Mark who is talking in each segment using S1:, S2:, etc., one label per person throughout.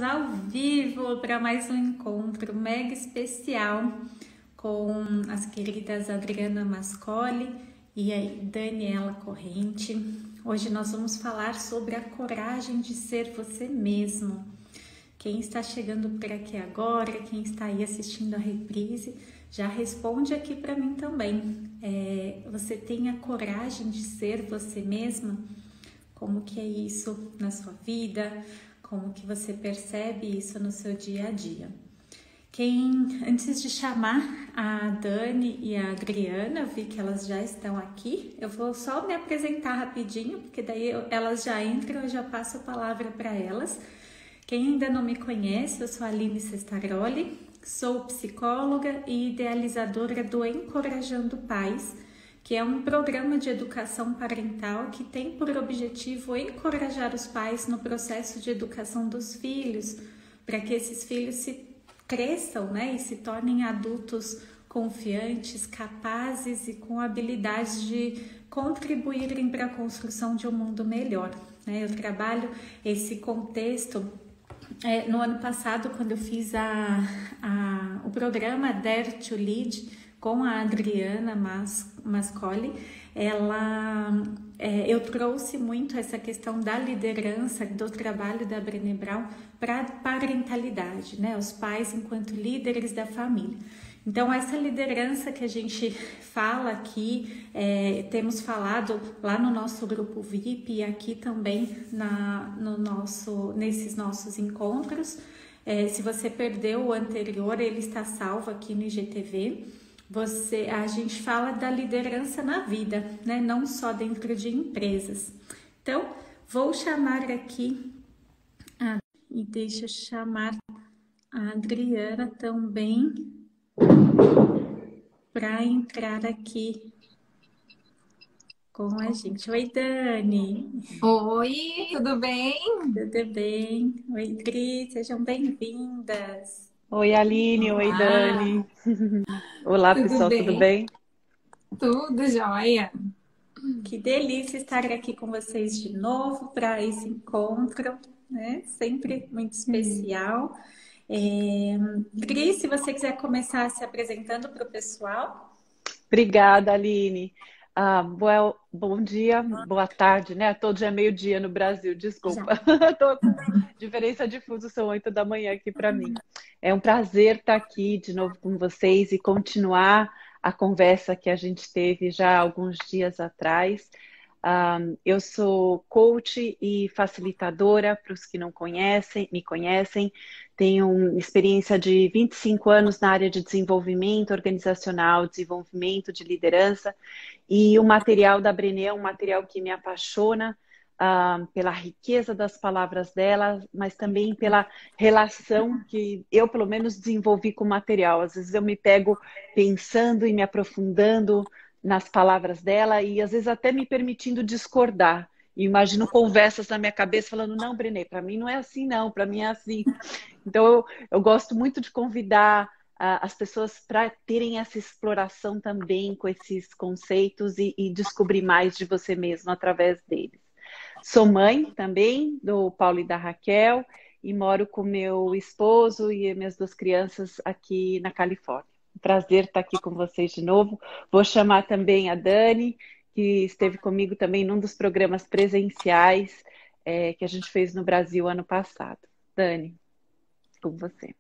S1: Ao vivo para mais um encontro mega especial com as queridas Adriana Mascoli e a Daniela Corrente. Hoje nós vamos falar sobre a coragem de ser você mesmo. Quem está chegando por aqui agora, quem está aí assistindo a reprise, já responde aqui para mim também. Você tem a coragem de ser você mesma? Como que é isso na sua vida? Como que você percebe isso no seu dia a dia? Antes de chamar a Dani e a Adriana, eu vi que elas já estão aqui. Eu vou só me apresentar rapidinho, porque daí elas já entram, eu já passo a palavra para elas. Quem ainda não me conhece, eu sou a Aline Sestaroli, sou psicóloga e idealizadora do Encorajando Pais, que é um programa de educação parental que tem por objetivo encorajar os pais no processo de educação dos filhos, para que esses filhos se cresçam, né, e se tornem adultos confiantes, capazes e com habilidades de contribuírem para a construção de um mundo melhor, né? Eu trabalho esse contexto no ano passado, quando eu fiz o programa Dare to Lead, com a Adriana Mascoli, eu trouxe muito essa questão da liderança, do trabalho da Brené Brown para a parentalidade, né? Os pais enquanto líderes da família. Então, essa liderança que a gente fala aqui, temos falado lá no nosso grupo VIP e aqui também nesses nossos encontros. Se você perdeu o anterior, ele está salvo aqui no IGTV. A gente fala da liderança na vida, né? Não só dentro de empresas. Então, vou chamar aqui e deixa eu chamar a Adriana também para entrar aqui com a gente. Oi, Dani.
S2: Oi, tudo bem?
S1: Tudo bem? Oi, Cris, sejam bem-vindas.
S3: Oi, Aline. Oi, Dani. Olá,
S2: Tudo
S3: pessoal, tudo
S2: bem?
S3: bem?
S2: Tudo jóia.
S1: Que delícia estar aqui com vocês de novo para esse encontro, né? Sempre muito especial. Cris, se você quiser começar se apresentando para o pessoal.
S3: Obrigada, Aline. Bom dia, boa tarde, né? Todo dia é meio-dia no Brasil, desculpa. Tô com diferença de fuso, são 8 da manhã aqui para mim. É um prazer estar aqui de novo com vocês e continuar a conversa que a gente teve já alguns dias atrás. Eu sou coach e facilitadora, para os que não me conhecem. Tenho experiência de 25 anos na área de desenvolvimento organizacional, desenvolvimento de liderança. E o material da Brené é um material que me apaixona pela riqueza das palavras dela, mas também pela relação que eu, pelo menos, desenvolvi com o material. Às vezes eu me pego pensando e me aprofundando nas palavras dela e às vezes até me permitindo discordar. E imagino conversas na minha cabeça falando, não, Brené, para mim não é assim não, para mim é assim. Então eu gosto muito de convidar as pessoas para terem essa exploração também com esses conceitos e descobrir mais de você mesmo através deles. Sou mãe também do Paulo e da Raquel e moro com meu esposo e minhas 2 crianças aqui na Califórnia. Prazer estar aqui com vocês de novo. Vou chamar também a Dani, que esteve comigo também num dos programas presenciais que a gente fez no Brasil ano passado. Dani, com você.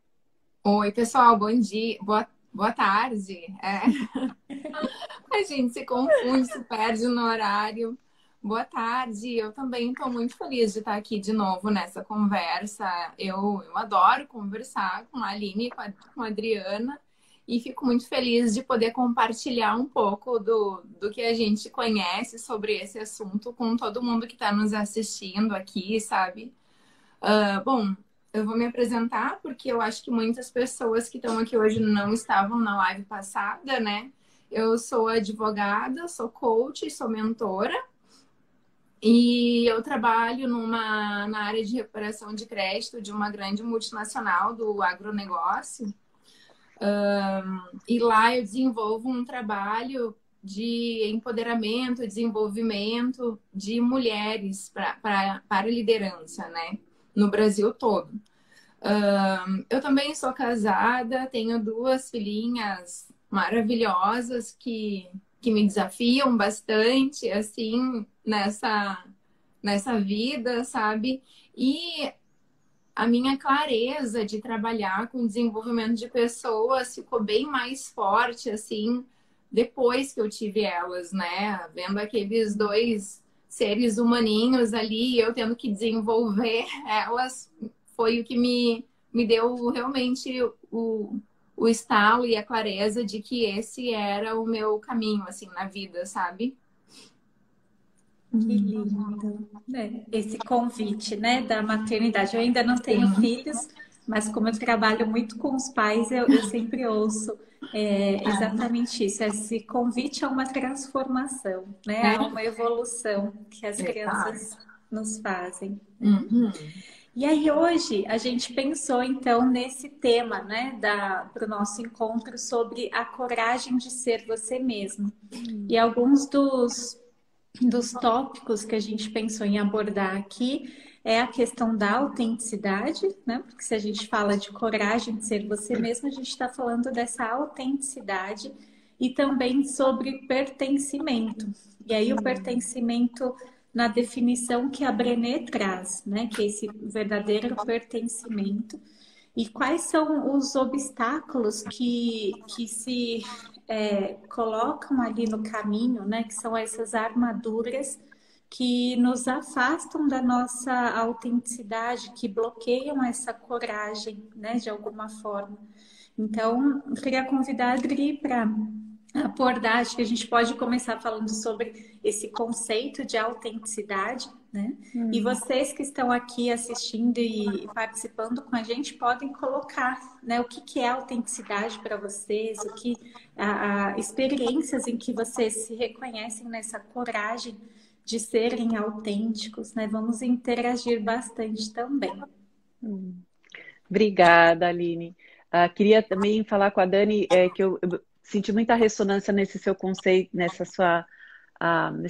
S2: Oi, pessoal, bom dia, boa tarde. A gente se confunde, se perde no horário. Boa tarde, eu também estou muito feliz de estar aqui de novo nessa conversa. Eu adoro conversar com a Aline e com a Adriana. E fico muito feliz de poder compartilhar um pouco do que a gente conhece sobre esse assunto com todo mundo que está nos assistindo aqui, sabe? Bom, eu vou me apresentar porque eu acho que muitas pessoas que estão aqui hoje não estavam na live passada, né? Eu sou advogada, sou coach, sou mentora e eu trabalho na área de recuperação de crédito de uma grande multinacional do agronegócio. E lá eu desenvolvo um trabalho de empoderamento, desenvolvimento de mulheres para liderança, né? No Brasil todo. Eu também sou casada, tenho duas filhinhas maravilhosas que me desafiam bastante, assim, nessa vida, sabe? E a minha clareza de trabalhar com desenvolvimento de pessoas ficou bem mais forte, assim, depois que eu tive elas, né? Vendo aqueles dois seres humaninhos ali, eu tendo que desenvolver elas, foi o que me deu realmente o estalo e a clareza de que esse era o meu caminho, assim, na vida, sabe?
S1: Que lindo, né? Esse convite, né, da maternidade. Eu ainda não tenho
S2: Sim.
S1: filhos, mas como eu trabalho muito com os pais, eu sempre ouço exatamente isso. Esse convite a uma transformação, né, a uma evolução que as crianças
S2: Exato.
S1: nos fazem.
S2: Uhum.
S1: E aí hoje a gente pensou então nesse tema, né, para o nosso encontro sobre a coragem de ser você mesmo. E alguns dos tópicos que a gente pensou em abordar aqui é a questão da autenticidade, né? Porque se a gente fala de coragem de ser você mesmo, a gente está falando dessa autenticidade e também sobre pertencimento. E aí o pertencimento na definição que a Brené traz, né? Que é esse verdadeiro pertencimento. E quais são os obstáculos que se colocam ali no caminho, né? Que são essas armaduras que nos afastam da nossa autenticidade, que bloqueiam essa coragem, né? De alguma forma. Então, eu queria convidar a Adri para abordar, acho que a gente pode começar falando sobre esse conceito de autenticidade, né? E vocês que estão aqui assistindo e participando com a gente podem colocar, né, o que é autenticidade para vocês, o que experiências em que vocês se reconhecem nessa coragem de serem autênticos, né? Vamos interagir bastante também.
S3: Obrigada, Aline. Queria também falar com a Dani que eu senti muita ressonância nesse seu conceito, nesse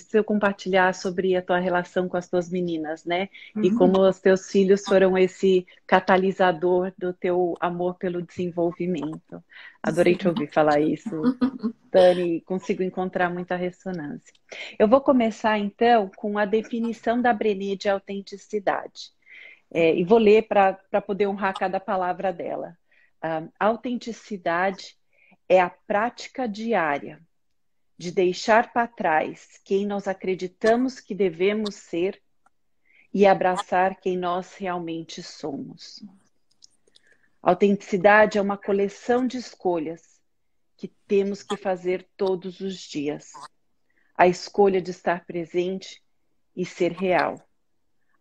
S3: seu compartilhar sobre a tua relação com as tuas meninas, né? E como os teus filhos foram esse catalisador do teu amor pelo desenvolvimento. Adorei te ouvir falar isso, Dani, consigo encontrar muita ressonância. Eu vou começar, então, com a definição da Brené de autenticidade. E vou ler para poder honrar cada palavra dela. Autenticidade é a prática diária de deixar para trás quem nós acreditamos que devemos ser e abraçar quem nós realmente somos. Autenticidade é uma coleção de escolhas que temos que fazer todos os dias. A escolha de estar presente e ser real.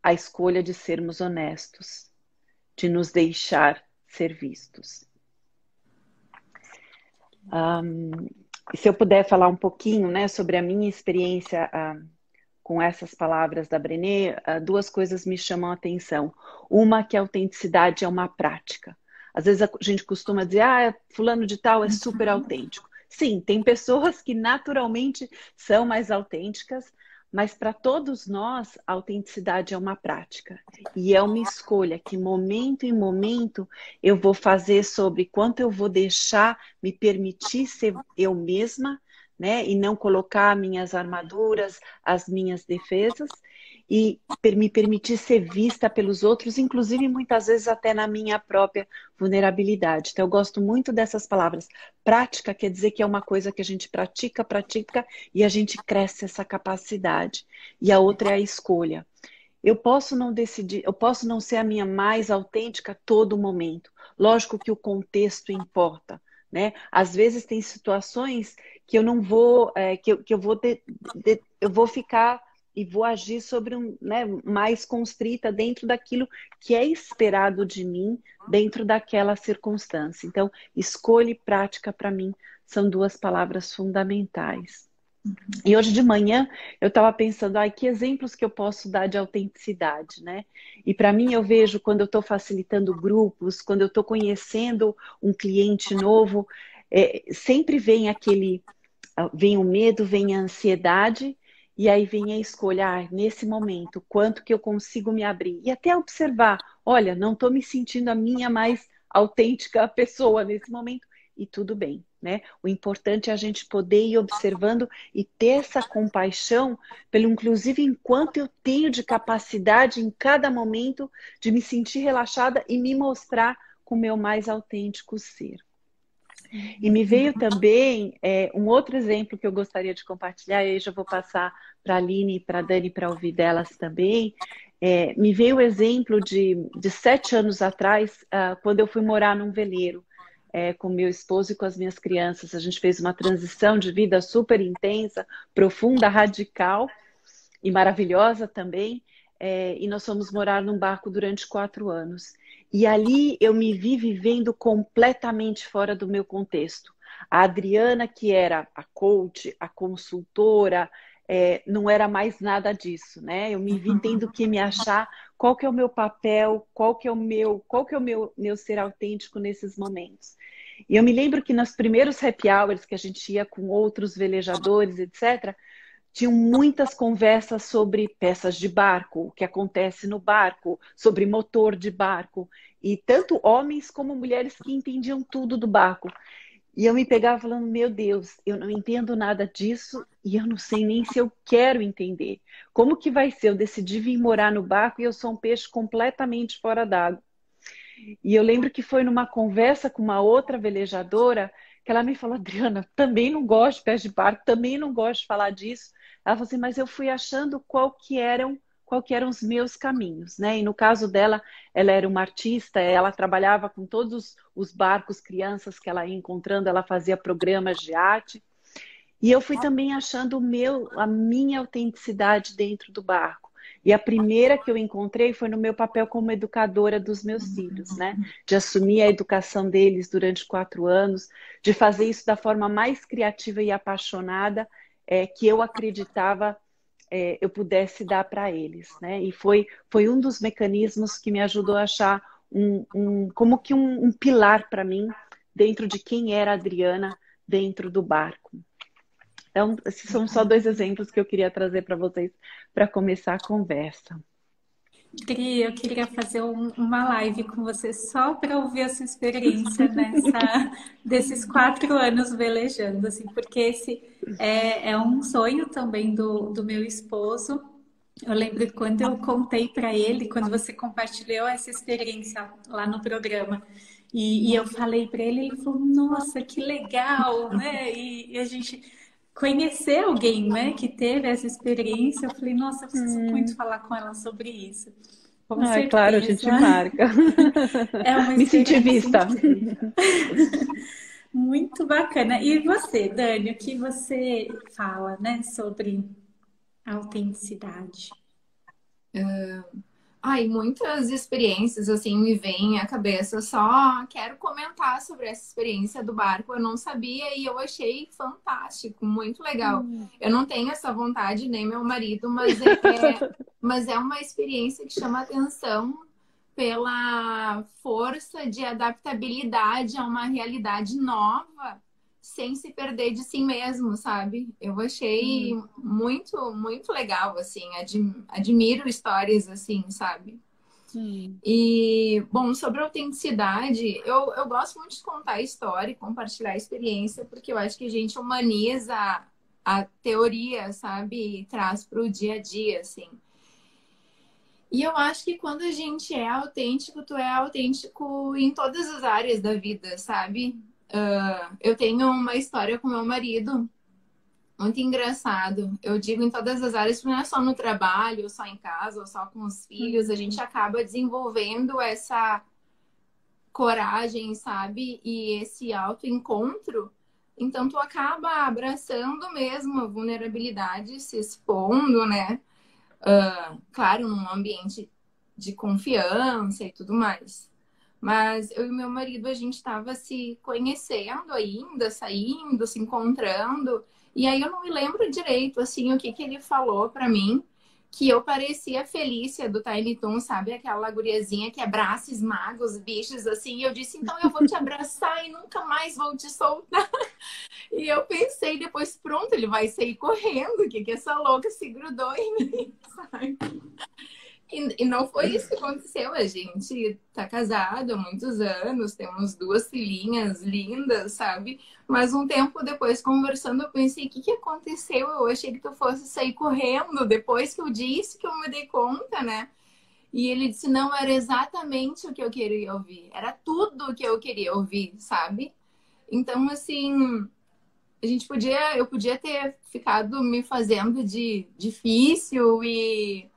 S3: A escolha de sermos honestos, de nos deixar ser vistos. Se eu puder falar um pouquinho, né, sobre a minha experiência com essas palavras da Brené, duas coisas me chamam a atenção. Uma, que a autenticidade é uma prática. Às vezes a gente costuma dizer, fulano de tal é super autêntico. Sim, tem pessoas que naturalmente são mais autênticas, mas para todos nós, a autenticidade é uma prática. E é uma escolha que, momento em momento, eu vou fazer sobre quanto eu vou deixar me permitir ser eu mesma, né? E não colocar minhas armaduras, as minhas defesas, e me permitir ser vista pelos outros, inclusive muitas vezes até na minha própria vulnerabilidade. Então eu gosto muito dessas palavras. Prática quer dizer que é uma coisa que a gente pratica e a gente cresce essa capacidade. E a outra é a escolha. Eu posso não decidir, eu posso não ser a minha mais autêntica a todo momento. Lógico que o contexto importa, né? Às vezes tem situações que eu não vou, eu vou ficar e vou agir sobre mais constrita dentro daquilo que é esperado de mim dentro daquela circunstância. Então, escolha e prática para mim são duas palavras fundamentais. E hoje de manhã eu estava pensando, que exemplos que eu posso dar de autenticidade, né? E para mim eu vejo quando eu estou facilitando grupos, quando eu estou conhecendo um cliente novo, sempre vem vem o medo, vem a ansiedade, e aí vem a escolha, nesse momento, quanto que eu consigo me abrir. E até observar olha, não estou me sentindo a minha mais autêntica pessoa nesse momento, e tudo bem, né? O importante é a gente poder ir observando e ter essa compaixão, pelo inclusive enquanto eu tenho de capacidade em cada momento de me sentir relaxada e me mostrar com o meu mais autêntico ser. E me veio também um outro exemplo que eu gostaria de compartilhar, e aí já vou passar para a Aline e para a Dani para ouvir delas também. Me veio o exemplo de 7 anos atrás, quando eu fui morar num veleiro com meu esposo e com as minhas crianças. A gente fez uma transição de vida super intensa, profunda, radical e maravilhosa também. E nós fomos morar num barco durante 4 anos. E ali eu me vi vivendo completamente fora do meu contexto. A Adriana, que era a coach, a consultora, não era mais nada disso, né? Eu me vi tendo que me achar qual que é o meu papel, qual que é o meu ser autêntico nesses momentos. E eu me lembro que nos primeiros happy hours que a gente ia com outros velejadores, etc., tinham muitas conversas sobre peças de barco, o que acontece no barco, sobre motor de barco, e tanto homens como mulheres que entendiam tudo do barco. E eu me pegava falando, meu Deus, eu não entendo nada disso e eu não sei nem se eu quero entender. Como que vai ser? Eu decidi vir morar no barco e eu sou um peixe completamente fora d'água. E eu lembro que foi numa conversa com uma outra velejadora que ela me falou, Adriana, também não gosto de pés de barco, também não gosto de falar disso. Ela falou assim, mas eu fui achando qual que eram os meus caminhos, né? E no caso dela, ela era uma artista, ela trabalhava com todos os barcos, crianças que ela ia encontrando, ela fazia programas de arte. E eu fui também achando a minha autenticidade dentro do barco. E a primeira que eu encontrei foi no meu papel como educadora dos meus filhos, né? De assumir a educação deles durante 4 anos, de fazer isso da forma mais criativa e apaixonada que eu acreditava eu pudesse dar para eles, né? E foi um dos mecanismos que me ajudou a achar como que um pilar para mim dentro de quem era a Adriana dentro do barco. Então, esses são só 2 exemplos que eu queria trazer para vocês para começar a conversa.
S1: Dri, eu queria fazer uma live com você só para ouvir a sua experiência desses 4 anos velejando, assim, porque esse é um sonho também do meu esposo. Eu lembro que quando eu contei para ele, quando você compartilhou essa experiência lá no programa, e eu falei para ele, ele falou, nossa, que legal, né? E a gente conhecer alguém, né, que teve essa experiência, eu falei, nossa, eu preciso muito falar com ela sobre isso. Com certeza.
S3: Claro, a gente marca.
S1: É uma
S3: Me senti
S1: experiência
S3: vista.
S1: muito bacana. E você, Dani, o que você fala, né, sobre autenticidade?
S2: Ai, muitas experiências assim me vêm à cabeça. Eu só quero comentar sobre essa experiência do barco. Eu não sabia e eu achei fantástico, muito legal. Eu não tenho essa vontade, nem meu marido, mas é uma experiência que chama atenção pela força de adaptabilidade a uma realidade nova, sem se perder de si mesmo, sabe? Eu achei muito, muito legal, assim. Admiro histórias assim, sabe? E, bom, sobre autenticidade, eu gosto muito de contar história e compartilhar experiência, porque eu acho que a gente humaniza a teoria, sabe? E traz para o dia a dia, assim. E eu acho que quando a gente é autêntico, tu é autêntico em todas as áreas da vida, sabe? Eu tenho uma história com meu marido muito engraçado. Eu digo em todas as áreas, não é só no trabalho, ou só em casa, ou só com os filhos. A gente acaba desenvolvendo essa coragem, sabe? E esse autoencontro. Então, tu acaba abraçando mesmo a vulnerabilidade, se expondo, né? Claro, num ambiente de confiança e tudo mais. Mas eu e meu marido, a gente estava se conhecendo ainda, saindo, se encontrando. E aí eu não me lembro direito, assim, o que ele falou para mim. Que eu parecia a Felícia do Tiny Toon, sabe? Aquela guriazinha que abraça, esmaga os bichos, assim. E eu disse, então eu vou te abraçar e nunca mais vou te soltar. E eu pensei depois, pronto, ele vai sair correndo. Que essa louca se grudou em mim, sabe? E não foi isso que aconteceu. A gente tá casado há muitos anos, temos 2 filhinhas lindas, sabe? Mas um tempo depois, conversando, eu pensei, o que que aconteceu? Eu achei que tu fosse sair correndo depois que eu disse que eu me dei conta, né? E ele disse, não, era exatamente o que eu queria ouvir. Era tudo o que eu queria ouvir, sabe? Então, assim, eu podia ter ficado me fazendo de difícil e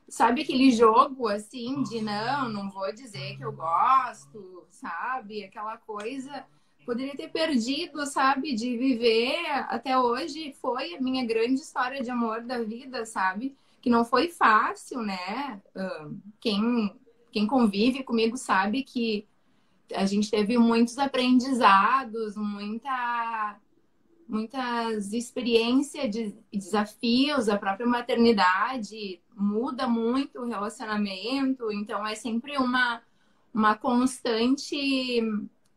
S2: sabe aquele jogo assim de não vou dizer que eu gosto, sabe? Aquela coisa. Poderia ter perdido, sabe? De viver até hoje. Foi a minha grande história de amor da vida, sabe? Que não foi fácil, né? Quem convive comigo sabe que a gente teve muitos aprendizados, muitas experiências de desafios, a própria maternidade muda muito o relacionamento, então é sempre uma constante,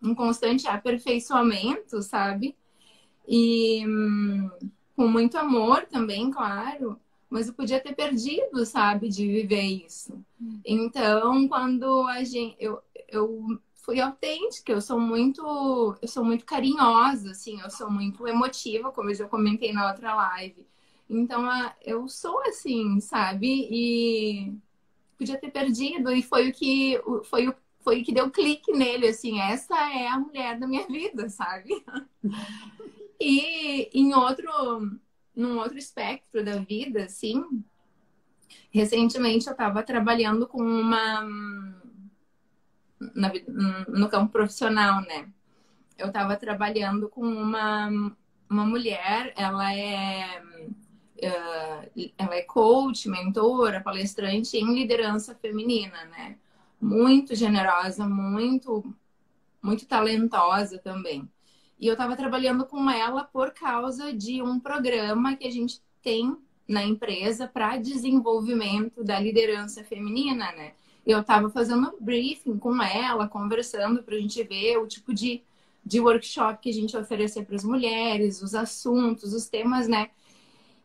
S2: um constante aperfeiçoamento, sabe? E com muito amor também, claro, mas eu podia ter perdido, sabe, de viver isso. Então, quando eu fui autêntica, eu sou muito carinhosa, assim, eu sou muito emotiva, como eu já comentei na outra live. Então, eu sou assim, sabe? E podia ter perdido, e foi o que deu clique nele, assim, essa é a mulher da minha vida, sabe? E num outro espectro da vida, assim, recentemente eu estava trabalhando com no campo profissional, né? Eu estava trabalhando com uma mulher, ela é coach, mentora, palestrante em liderança feminina, né? Muito generosa, muito talentosa também. E eu estava trabalhando com ela por causa de um programa que a gente tem na empresa para desenvolvimento da liderança feminina, né? Eu estava fazendo um briefing com ela, conversando para a gente ver o tipo de workshop que a gente oferecer para as mulheres, os assuntos, os temas, né?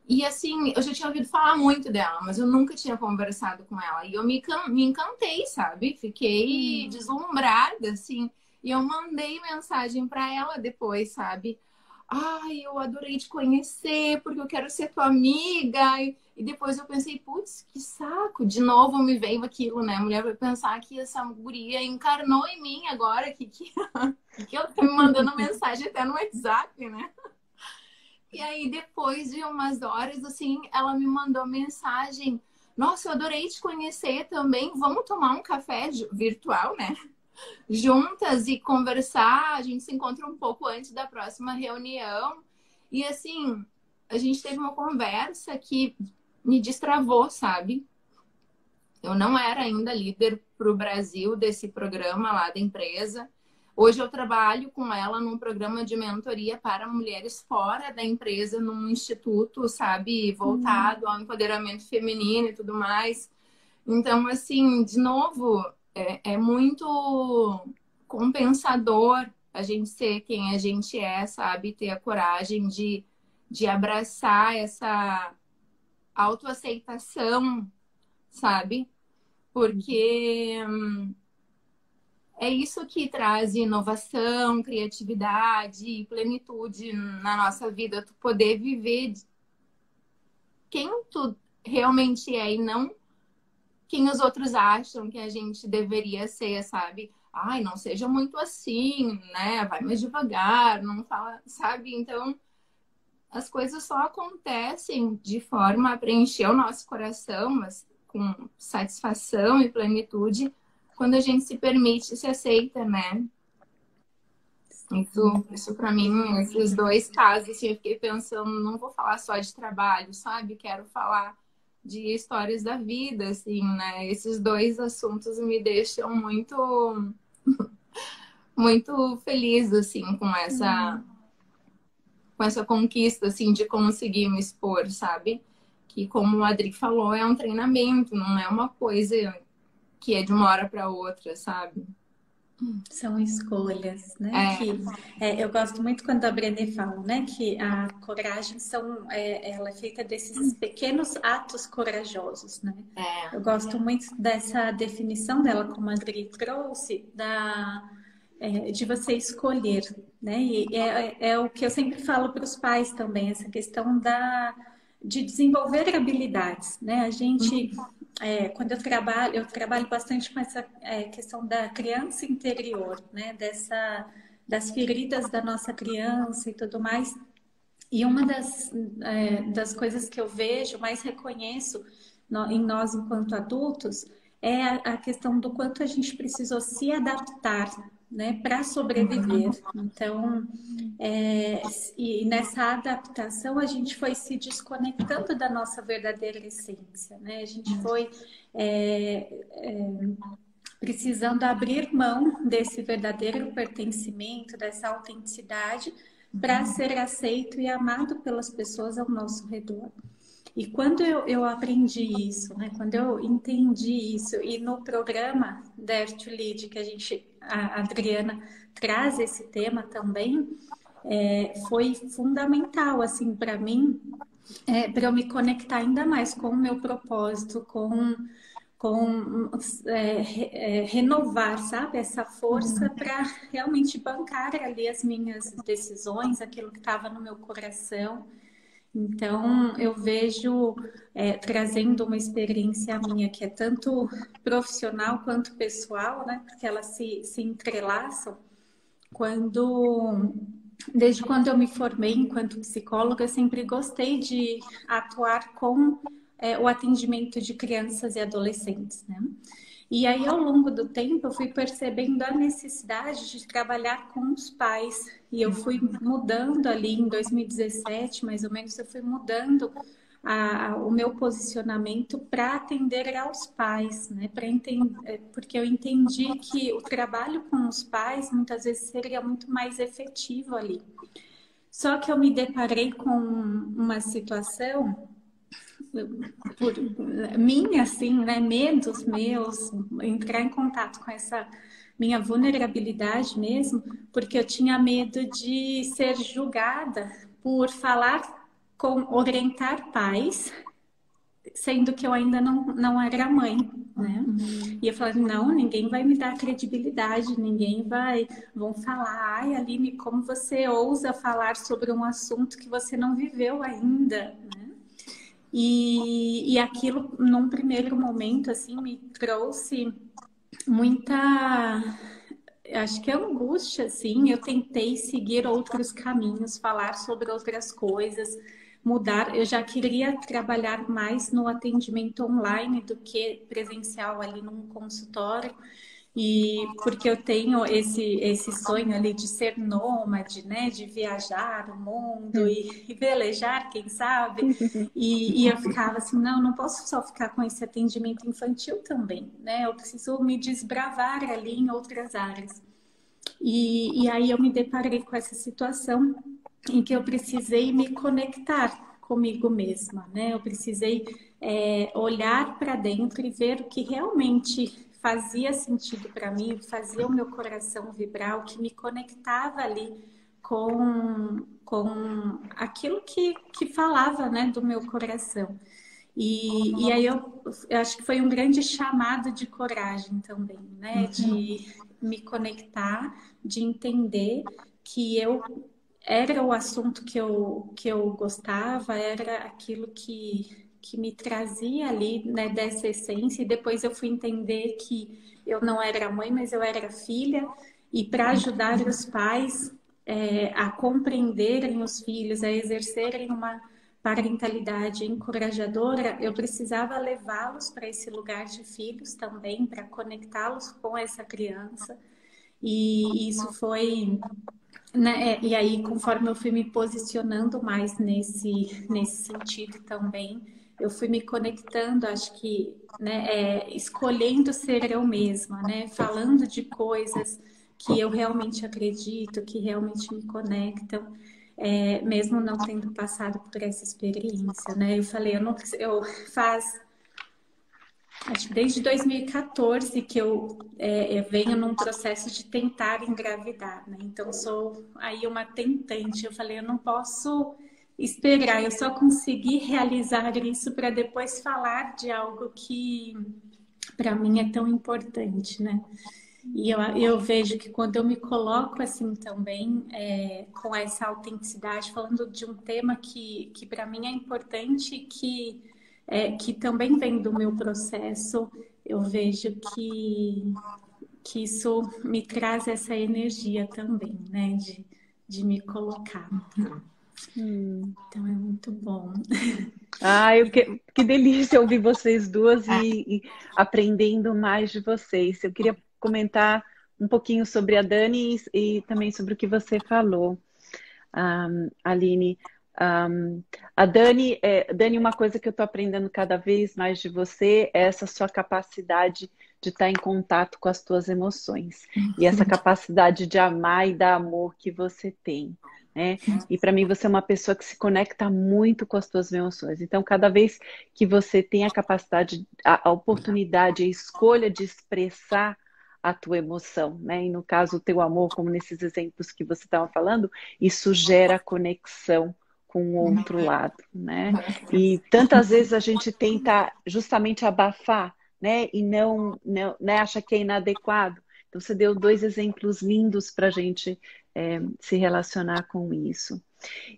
S2: E assim, eu já tinha ouvido falar muito dela, mas eu nunca tinha conversado com ela. E eu me encantei, sabe? Fiquei deslumbrada, assim. E eu mandei mensagem para ela depois, sabe? Ai, eu adorei te conhecer, porque eu quero ser tua amiga. E depois eu pensei, putz, que saco. De novo me veio aquilo, né? A mulher vai pensar que essa guria encarnou em mim agora, que ela tá me mandando mensagem até no WhatsApp, né? E aí, depois de umas horas, assim, ela me mandou mensagem. Nossa, eu adorei te conhecer também. Vamos tomar um café virtual, né? Juntas e conversar. A gente se encontra um pouco antes da próxima reunião. E assim, a gente teve uma conversa que me destravou, sabe? Eu não era ainda líder para o Brasil desse programa lá da empresa. Hoje eu trabalho com ela num programa de mentoria para mulheres fora da empresa, num instituto, sabe, voltado ao empoderamento feminino e tudo mais. Então, assim, de novo, é muito compensador a gente ser quem a gente é, sabe? Ter a coragem de abraçar essa autoaceitação, sabe? Porque é isso que traz inovação, criatividade e plenitude na nossa vida. Tu poder viver quem tu realmente é e não quem os outros acham que a gente deveria ser, sabe? Ai, não seja muito assim, né? Vai mais devagar, não fala, sabe? Então, as coisas só acontecem de forma a preencher o nosso coração, mas com satisfação e plenitude, quando a gente se permite e se aceita, né? Isso para mim, esses 2 casos, assim, eu fiquei pensando, não vou falar só de trabalho, sabe? Quero falar de histórias da vida, assim, né? Esses 2 assuntos me deixam muito feliz, assim, com essa conquista, assim, de conseguir me expor, sabe? Que, como o Adri falou, é um treinamento, não é uma coisa que é de uma hora para outra, sabe?
S1: São escolhas, né?
S2: É,
S1: Eu gosto muito quando a Brené fala, né? Que a coragem ela é feita desses pequenos atos corajosos, né? Eu
S2: é.
S1: gosto muito dessa definição dela, como a Adri trouxe, de você escolher, né? E é o que eu sempre falo para os pais também, essa questão de desenvolver habilidades, né? A gente quando eu trabalho bastante com essa questão da criança interior, né? Das feridas da nossa criança e tudo mais. E uma das coisas que eu vejo, mais reconheço em nós enquanto adultos, é a questão do quanto a gente precisou se adaptar, né, para sobreviver. Então, é, e nessa adaptação a gente foi se desconectando da nossa verdadeira essência, né? A gente foi é, precisando abrir mão desse verdadeiro pertencimento, dessa autenticidade, para ser aceito e amado pelas pessoas ao nosso redor. E quando eu aprendi isso, né? Quando eu entendi isso, e no programa Dare to Lead, que a Adriana traz esse tema também, foi fundamental, assim, para mim, para eu me conectar ainda mais com o meu propósito, renovar, sabe, essa força para realmente bancar ali as minhas decisões, aquilo que estava no meu coração. Então, eu vejo trazendo uma experiência minha que é tanto profissional quanto pessoal, né? Porque elas se entrelaçam. Quando, desde quando eu me formei enquanto psicóloga, eu sempre gostei de atuar com o atendimento de crianças e adolescentes, né? E aí, ao longo do tempo, eu fui percebendo a necessidade de trabalhar com os pais. E eu fui mudando ali em 2017, mais ou menos, eu fui mudando o meu posicionamento para atender aos pais, né? Porque eu entendi que o trabalho com os pais muitas vezes seria muito mais efetivo ali. Só que eu me deparei com uma situação por minha, assim, né, medos meus, entrar em contato com essa minha vulnerabilidade mesmo, porque eu tinha medo de ser julgada por orientar pais, sendo que eu ainda não era mãe, né? E eu falei, não, ninguém vai me dar credibilidade, vão falar, ai, Aline, como você ousa falar sobre um assunto que você não viveu ainda, né? E aquilo, num primeiro momento, assim, me trouxe muita, acho que angústia, assim. Eu tentei seguir outros caminhos, falar sobre outras coisas, mudar. Eu já queria trabalhar mais no atendimento online do que presencial ali num consultório. E porque eu tenho esse sonho ali de ser nômade, né? De viajar o mundo e velejar, quem sabe? E eu ficava assim, não posso só ficar com esse atendimento infantil também, né? Eu preciso me desbravar ali em outras áreas. E aí eu me deparei com essa situação em que eu precisei me conectar comigo mesma, né? Eu precisei olhar para dentro e ver o que realmente fazia sentido para mim, fazia o meu coração vibrar, o que me conectava ali com aquilo que falava, né, do meu coração. E aí eu acho que foi um grande chamado de coragem também, né? De me conectar, de entender que eu era o assunto que eu gostava, era aquilo que me trazia ali, né, dessa essência, e depois eu fui entender que eu não era mãe, mas eu era filha, e para ajudar os pais a compreenderem os filhos, a exercerem uma parentalidade encorajadora, eu precisava levá-los para esse lugar de filhos também, para conectá-los com essa criança. E isso foi, né? E aí, conforme eu fui me posicionando mais nesse sentido também, eu fui me conectando, acho que, né, escolhendo ser eu mesma, né? Falando de coisas que eu realmente acredito, que realmente me conectam. Mesmo não tendo passado por essa experiência, né? Eu falei, eu não, eu faz Acho que desde 2014 que eu venho num processo de tentar engravidar, né? Então, sou aí uma tentante. Eu falei, eu não posso esperar, eu só consegui realizar isso para depois falar de algo que para mim é tão importante, né? E eu vejo que quando eu me coloco assim também, com essa autenticidade, falando de um tema que para mim é importante, que também vem do meu processo, eu vejo que isso me traz essa energia também, né? De me colocar. Então é muito bom.
S3: Que delícia ouvir vocês duas e aprendendo mais de vocês. Eu queria comentar um pouquinho sobre a Dani e também sobre o que você falou, Aline. A Dani, Dani, uma coisa que eu estou aprendendo cada vez mais de você é essa sua capacidade de estar em contato com as tuas emoções e essa capacidade de amar e dar amor que você tem, né? E para mim você é uma pessoa que se conecta muito com as tuas emoções. Então, cada vez que você tem a capacidade, a oportunidade, a escolha de expressar a tua emoção, né? E no caso o teu amor, como nesses exemplos que você estava falando, isso gera conexão com o outro lado, né? E tantas vezes a gente tenta justamente abafar, né? E não né? Acha que é inadequado. Então você deu dois exemplos lindos para a gente se relacionar com isso.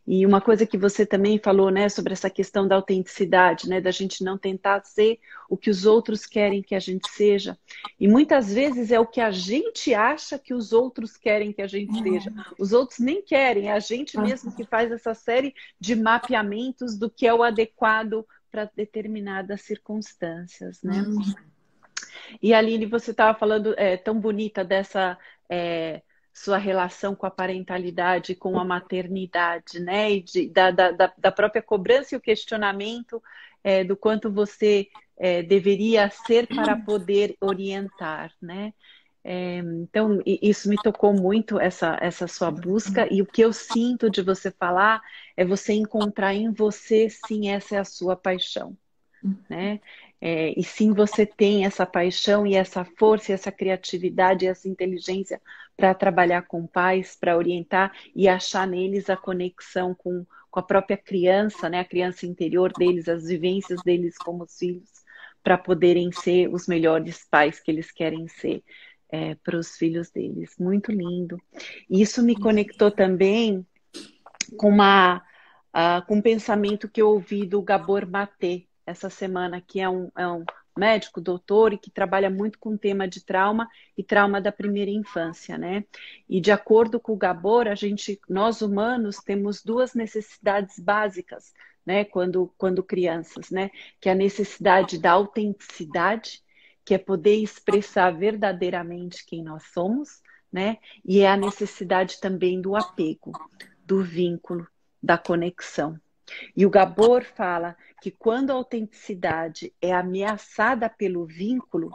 S3: E uma coisa que você também falou, né, sobre essa questão da autenticidade, né, da gente não tentar ser o que os outros querem que a gente seja. E muitas vezes é o que a gente acha que os outros querem que a gente seja. Os outros nem querem, é a gente mesmo que faz essa série de mapeamentos do que é o adequado para determinadas circunstâncias, né? E Aline, você estava falando tão bonita dessa sua relação com a parentalidade, com a maternidade, né? E da própria cobrança e o questionamento do quanto você deveria ser para poder orientar, né? Então, isso me tocou muito, essa sua busca, e o que eu sinto de você falar é você encontrar em você, sim, essa é a sua paixão, né? E sim, você tem essa paixão e essa força, e essa criatividade, e essa inteligência para trabalhar com pais, para orientar e achar neles a conexão com a própria criança, né? A criança interior deles, as vivências deles como filhos, para poderem ser os melhores pais que eles querem ser para os filhos deles. Muito lindo. E isso me conectou também com com um pensamento que eu ouvi do Gabor Maté essa semana, que é um médico, doutor, e que trabalha muito com o tema de trauma e trauma da primeira infância, né? E de acordo com o Gabor, nós humanos temos duas necessidades básicas, né? Quando crianças, né? Que é a necessidade da autenticidade, que é poder expressar verdadeiramente quem nós somos, né? E é a necessidade também do apego, do vínculo, da conexão. E o Gabor fala que quando a autenticidade é ameaçada pelo vínculo,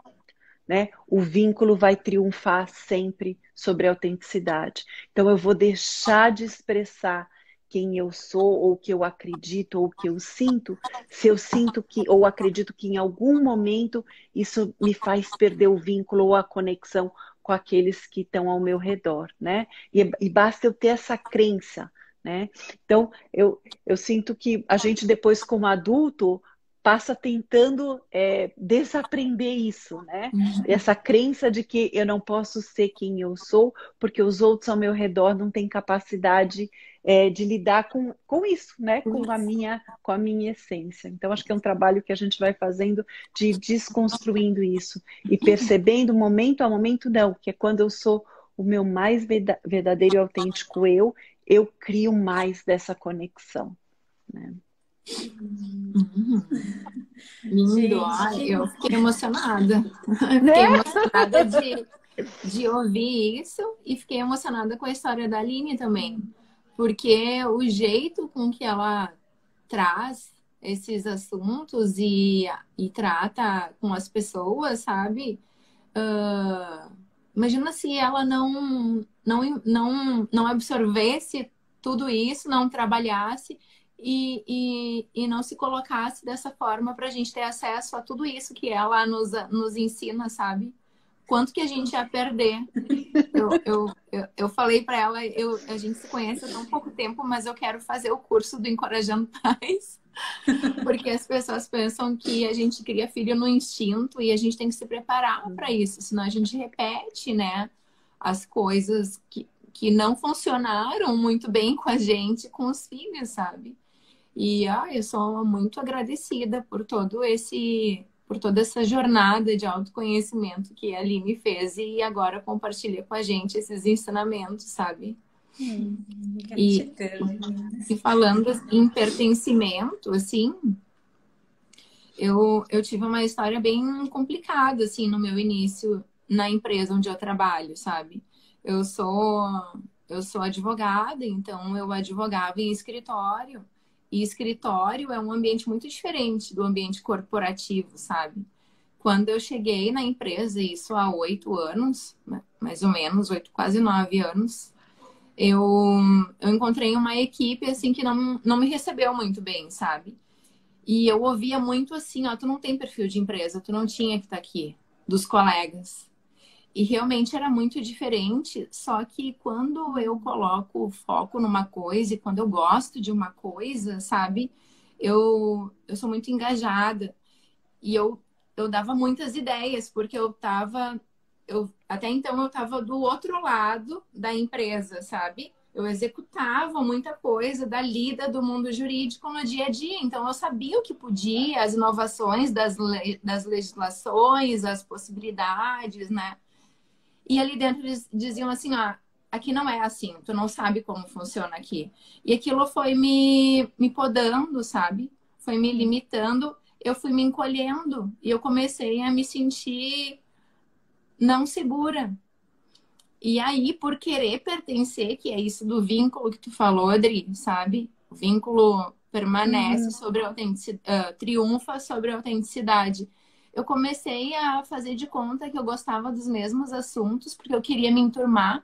S3: né, o vínculo vai triunfar sempre sobre a autenticidade. Então eu vou deixar de expressar quem eu sou, ou o que eu acredito, ou o que eu sinto, se eu sinto ou acredito que em algum momento isso me faz perder o vínculo ou a conexão com aqueles que estão ao meu redor, né? E basta eu ter essa crença, né? Então, eu sinto que a gente depois, como adulto, passa tentando desaprender isso, né? Essa crença de que eu não posso ser quem eu sou, porque os outros ao meu redor não têm capacidade de lidar com isso, né? Com a minha essência. Então, acho que é um trabalho que a gente vai fazendo de ir desconstruindo isso e percebendo momento a momento, não, que é quando eu sou o meu mais verdadeiro e autêntico eu crio mais dessa conexão, né?
S2: Lindo, eu fiquei emocionada. Fiquei emocionada de ouvir isso e fiquei emocionada com a história da Aline também, porque o jeito com que ela traz esses assuntos e trata com as pessoas, sabe? Imagina se ela não absorvesse tudo isso, não trabalhasse e não se colocasse dessa forma para a gente ter acesso a tudo isso que ela nos ensina, sabe? Quanto que a gente ia perder. Eu falei para ela, a gente se conhece há tão pouco tempo, mas eu quero fazer o curso do Encorajando Pais, porque as pessoas pensam que a gente cria filho no instinto e a gente tem que se preparar para isso, senão a gente repete, né, as coisas que não funcionaram muito bem com a gente, com os filhos, sabe? E eu sou muito agradecida por toda essa jornada de autoconhecimento que a Aline fez e agora compartilha com a gente esses ensinamentos, sabe? E,
S1: Gratidão.
S2: e falando em pertencimento, assim, eu tive uma história bem complicada, assim, no meu início na empresa onde eu trabalho, sabe? Eu sou, eu sou advogada, então eu advogava em escritório. E escritório é um ambiente muito diferente do ambiente corporativo, sabe? Quando eu cheguei na empresa, isso há 8 anos, mais ou menos, 8, quase 9 anos, eu, eu encontrei uma equipe, assim, que não me recebeu muito bem, sabe? E eu ouvia muito assim, ó, tu não tem perfil de empresa, tu não tinha que estar aqui, dos colegas. E realmente era muito diferente, só que quando eu coloco o foco numa coisa e quando eu gosto de uma coisa, sabe? Eu sou muito engajada e eu dava muitas ideias, porque até então eu estava do outro lado da empresa, sabe? Eu executava muita coisa da lida do mundo jurídico no dia a dia, então eu sabia o que podia, as inovações das legislações, as possibilidades, né? E ali dentro eles diziam assim, ó, aqui não é assim, tu não sabe como funciona aqui. E aquilo foi me podando, sabe? Foi me limitando, eu fui me encolhendo e eu comecei a me sentir não segura. E aí, por querer pertencer, que é isso do vínculo que tu falou, Adri, sabe? O vínculo permanece sobre a autenticidade, triunfa sobre a autenticidade. Eu comecei a fazer de conta que eu gostava dos mesmos assuntos, porque eu queria me enturmar,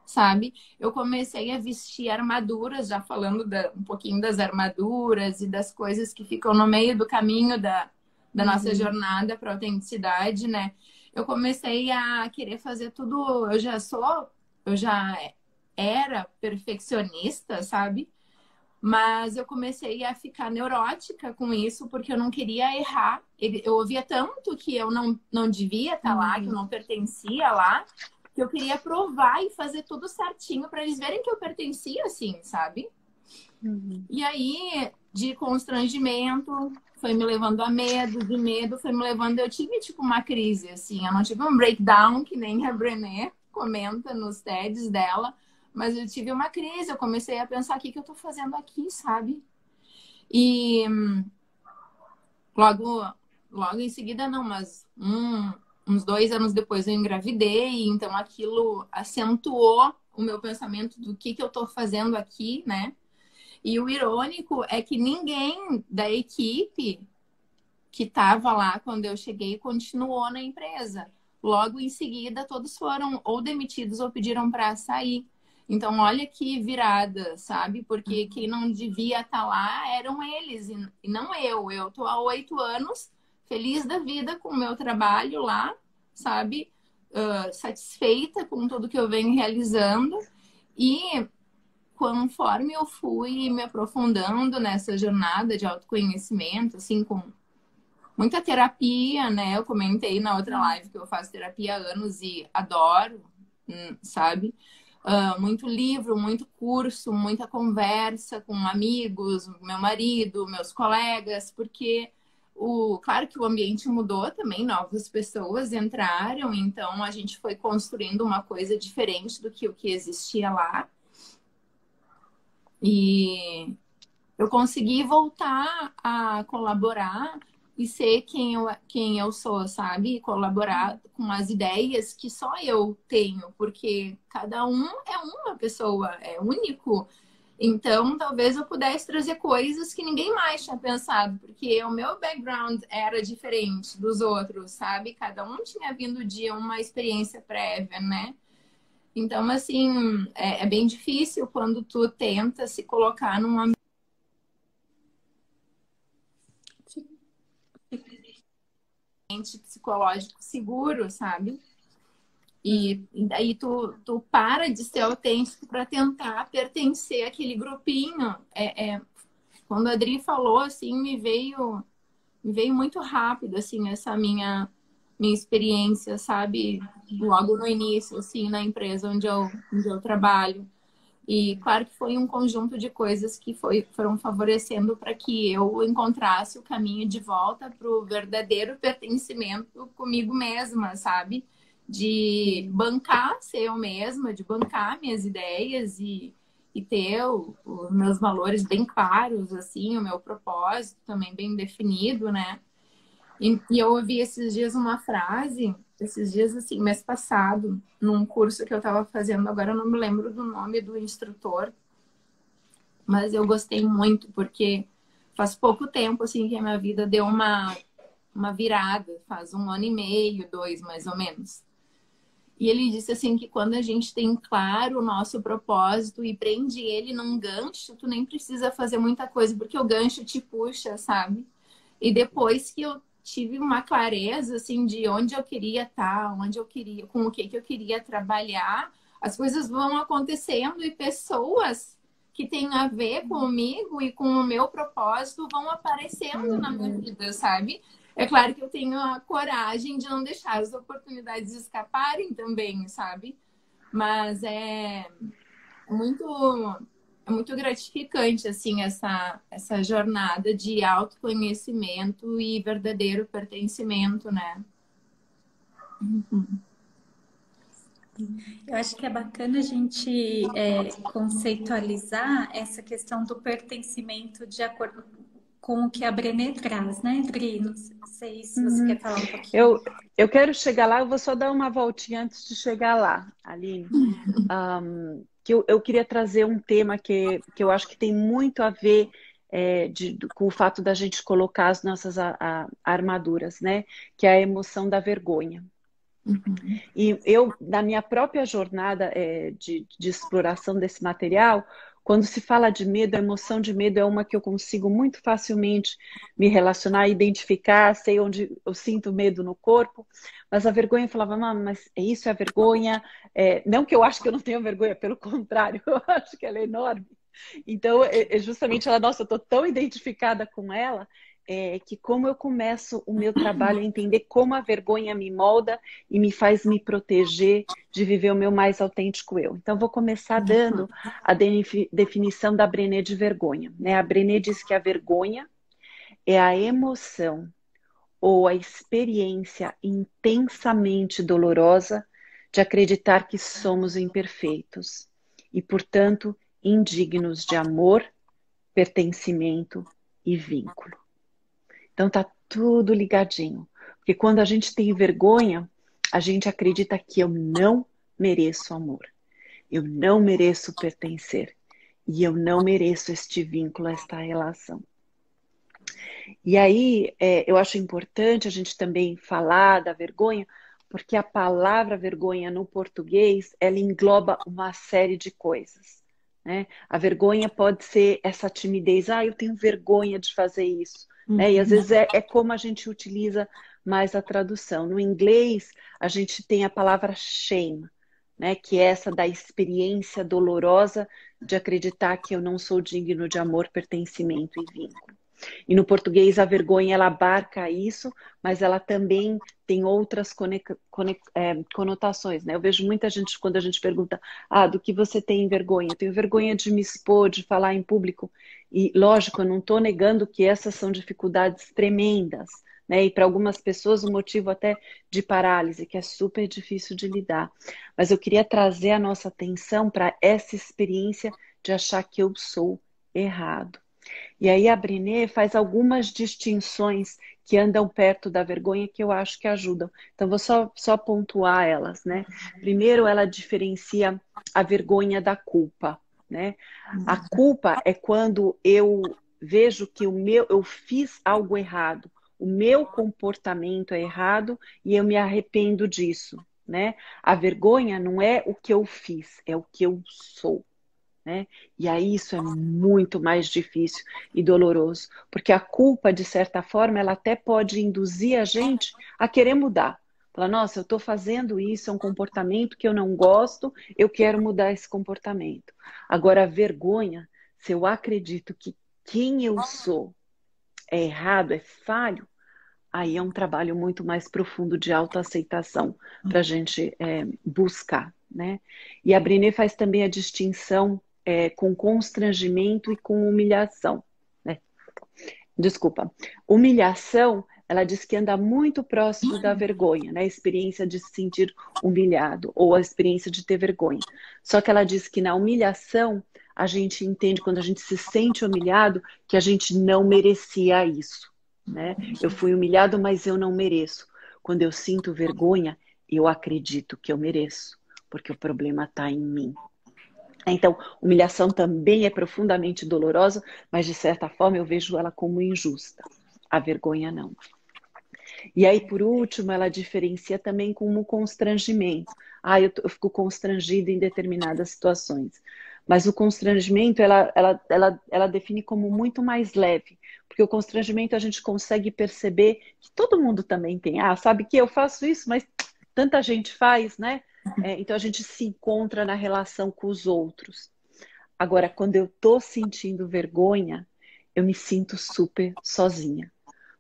S2: sabe? Eu comecei a vestir armaduras, já falando um pouquinho das armaduras e das coisas que ficam no meio do caminho da nossa jornada para a autenticidade, né? Eu comecei a querer fazer tudo. Eu já era perfeccionista, sabe? Mas eu comecei a ficar neurótica com isso, porque eu não queria errar. Eu ouvia tanto que eu não devia estar lá, que eu não pertencia lá, que eu queria provar e fazer tudo certinho para eles verem que eu pertencia, assim, sabe? E aí, de constrangimento, foi me levando a medo, de medo, foi me levando. Eu tive, tipo, uma crise, assim. Eu não tive um breakdown, que nem a Brené comenta nos TEDs dela, mas eu tive uma crise. Eu comecei a pensar: o que eu tô fazendo aqui, sabe? E logo em seguida, não, mas uns 2 anos depois eu engravidei, então aquilo acentuou o meu pensamento do que eu tô fazendo aqui, né? E o irônico é que ninguém da equipe que estava lá quando eu cheguei continuou na empresa. Logo em seguida, todos foram ou demitidos ou pediram para sair. Então, olha que virada, sabe? Porque quem não devia estar lá eram eles e não eu. Eu estou há 8 anos, feliz da vida com o meu trabalho lá, sabe? Satisfeita com tudo que eu venho realizando. E conforme eu fui me aprofundando nessa jornada de autoconhecimento, assim, com muita terapia, né? Eu comentei na outra live que eu faço terapia há anos e adoro, sabe? Muito livro, muito curso, muita conversa com amigos, meu marido, meus colegas, porque claro que o ambiente mudou também, novas pessoas entraram, então a gente foi construindo uma coisa diferente do que o que existia lá. E eu consegui voltar a colaborar e ser quem eu sou, sabe? E colaborar com as ideias que só eu tenho, porque cada um é uma pessoa, é único. Então, talvez eu pudesse trazer coisas que ninguém mais tinha pensado, porque o meu background era diferente dos outros, sabe? Cada um tinha vindo de uma experiência prévia, né? Então, assim, é bem difícil quando tu tenta se colocar num psicológico seguro, sabe? E daí tu para de ser autêntico para tentar pertencer àquele grupinho. Quando a Adri falou, assim, me veio muito rápido, assim, essa minha experiência, sabe? Logo no início, assim, na empresa onde eu trabalho. E claro que foi um conjunto de coisas que foram favorecendo para que eu encontrasse o caminho de volta para o verdadeiro pertencimento comigo mesma, sabe? De bancar ser eu mesma, de bancar minhas ideias e ter os meus valores bem claros, assim, o meu propósito também bem definido, né? E eu ouvi esses dias uma frase, esses dias, assim, mês passado, num curso que eu estava fazendo, agora eu não me lembro do nome do instrutor, mas eu gostei muito, porque faz pouco tempo, assim, que a minha vida deu uma virada, faz 1 ano e meio, 2, mais ou menos. E ele disse, assim, que quando a gente tem claro o nosso propósito e prende ele num gancho, tu nem precisa fazer muita coisa, porque o gancho te puxa, sabe? E depois que eu tive uma clareza, assim, de onde eu queria estar, onde eu queria, com o que eu queria trabalhar, as coisas vão acontecendo e pessoas que têm a ver comigo e com o meu propósito vão aparecendo na minha vida, sabe? É claro que eu tenho a coragem de não deixar as oportunidades escaparem também, sabe? Mas muito é muito gratificante, assim, essa jornada de autoconhecimento e verdadeiro pertencimento, né?
S1: Eu acho que é bacana a gente conceitualizar essa questão do pertencimento de acordo com o que a Brené traz, né, Dri? Não sei se você quer falar um pouquinho.
S3: Eu quero chegar lá, eu vou só dar uma voltinha antes de chegar lá, Aline. Que eu queria trazer um tema que eu acho que tem muito a ver com o fato da gente colocar as nossas armaduras, né? Que é a emoção da vergonha. E eu, na minha própria jornada de exploração desse material, quando se fala de medo, a emoção de medo é uma que eu consigo muito facilmente me relacionar, identificar, sei onde eu sinto medo no corpo, mas a vergonha eu falava, mas isso é a vergonha? Não que eu acho que eu não tenho vergonha, pelo contrário, eu acho que ela é enorme. Então, justamente ela, nossa, eu estou tão identificada com ela, que como eu começo o meu trabalho a entender como a vergonha me molda e me faz me proteger de viver o meu mais autêntico eu. Então, vou começar dando a definição da Brené de vergonha, né? A Brené diz que a vergonha é a emoção ou a experiência intensamente dolorosa de acreditar que somos imperfeitos e, portanto, indignos de amor, pertencimento e vínculo. Então tá tudo ligadinho. Porque quando a gente tem vergonha, a gente acredita que eu não mereço amor. Eu não mereço pertencer. E eu não mereço este vínculo, esta relação. E aí, eu acho importante a gente também falar da vergonha, porque a palavra vergonha no português, ela engloba uma série de coisas, né? A vergonha pode ser essa timidez, eu tenho vergonha de fazer isso. Né? E às vezes é como a gente utiliza mais a tradução. No inglês, a gente tem a palavra shame, né? Que é essa da experiência dolorosa de acreditar que eu não sou digno de amor, pertencimento e vínculo. E no português a vergonha ela abarca isso, mas ela também tem outras conotações, né? Eu vejo muita gente, quando a gente pergunta, do que você tem vergonha? Eu tenho vergonha de me expor, de falar em público. E lógico, eu não estou negando que essas são dificuldades tremendas, né? E para algumas pessoas o motivo até de parálise, que é super difícil de lidar. Mas eu queria trazer a nossa atenção para essa experiência de achar que eu sou errado. E aí a Brené faz algumas distinções que andam perto da vergonha que eu acho que ajudam. Então vou só pontuar elas, né? Primeiro, ela diferencia a vergonha da culpa, né? A culpa é quando eu vejo que eu fiz algo errado, o meu comportamento é errado e eu me arrependo disso, né? A vergonha não é o que eu fiz, é o que eu sou. né? E aí isso é muito mais difícil e doloroso, porque a culpa, de certa forma, ela até pode induzir a gente a querer mudar. Falar, nossa, eu estou fazendo isso, é um comportamento que eu não gosto, eu quero mudar esse comportamento. Agora, a vergonha, se eu acredito que quem eu sou é errado, é falho, aí é um trabalho muito mais profundo de autoaceitação para a gente buscar, né? E a Brené faz também a distinção com constrangimento e com humilhação, né? Desculpa. Humilhação, ela diz que anda muito próximo da vergonha, né? A experiência de se sentir humilhado ou a experiência de ter vergonha. Só que ela diz que na humilhação, a gente entende, quando a gente se sente humilhado, que a gente não merecia isso, né? Eu fui humilhado, mas eu não mereço. Quando eu sinto vergonha, eu acredito que eu mereço, porque o problema está em mim. Então, humilhação também é profundamente dolorosa, mas de certa forma eu vejo ela como injusta. A vergonha não. E aí, por último, ela diferencia também como constrangimento. Eu fico constrangida em determinadas situações. Mas o constrangimento, ela define como muito mais leve. Porque o constrangimento a gente consegue perceber que todo mundo também tem. Sabe que eu faço isso, mas tanta gente faz, né? Então a gente se encontra na relação com os outros. Agora, quando eu tô sentindo vergonha, eu me sinto super sozinha.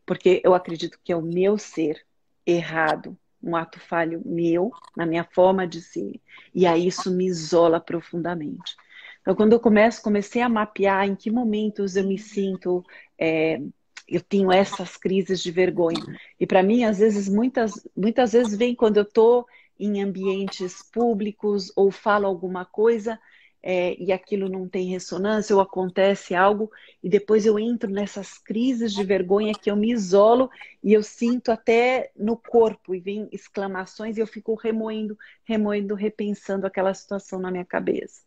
S3: Porque eu acredito que é o meu ser errado, um ato falho meu, na minha forma de ser. E aí isso me isola profundamente. Então, quando eu comecei a mapear em que momentos eu me sinto, eu tenho essas crises de vergonha. E para mim, às vezes, muitas vezes vem quando eu estou em ambientes públicos ou falo alguma coisa e aquilo não tem ressonância ou acontece algo e depois eu entro nessas crises de vergonha que eu me isolo e eu sinto até no corpo e vem exclamações e eu fico remoendo, repensando aquela situação na minha cabeça.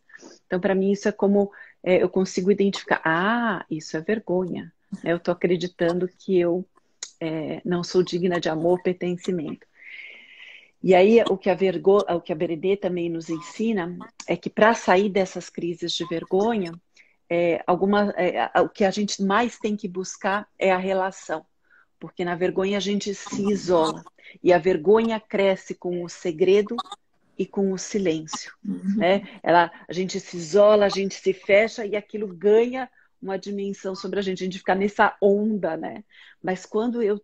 S3: Então, para mim, isso é como eu consigo identificar, isso é vergonha. Eu estou acreditando que eu não sou digna de amor, pertencimento. E aí, o que a Brené também nos ensina é que para sair dessas crises de vergonha, o que a gente mais tem que buscar é a relação. Porque na vergonha a gente se isola. E a vergonha cresce com o segredo e com o silêncio. Né? A gente se isola, a gente se fecha e aquilo ganha uma dimensão sobre a gente fica nessa onda, né? Mas quando eu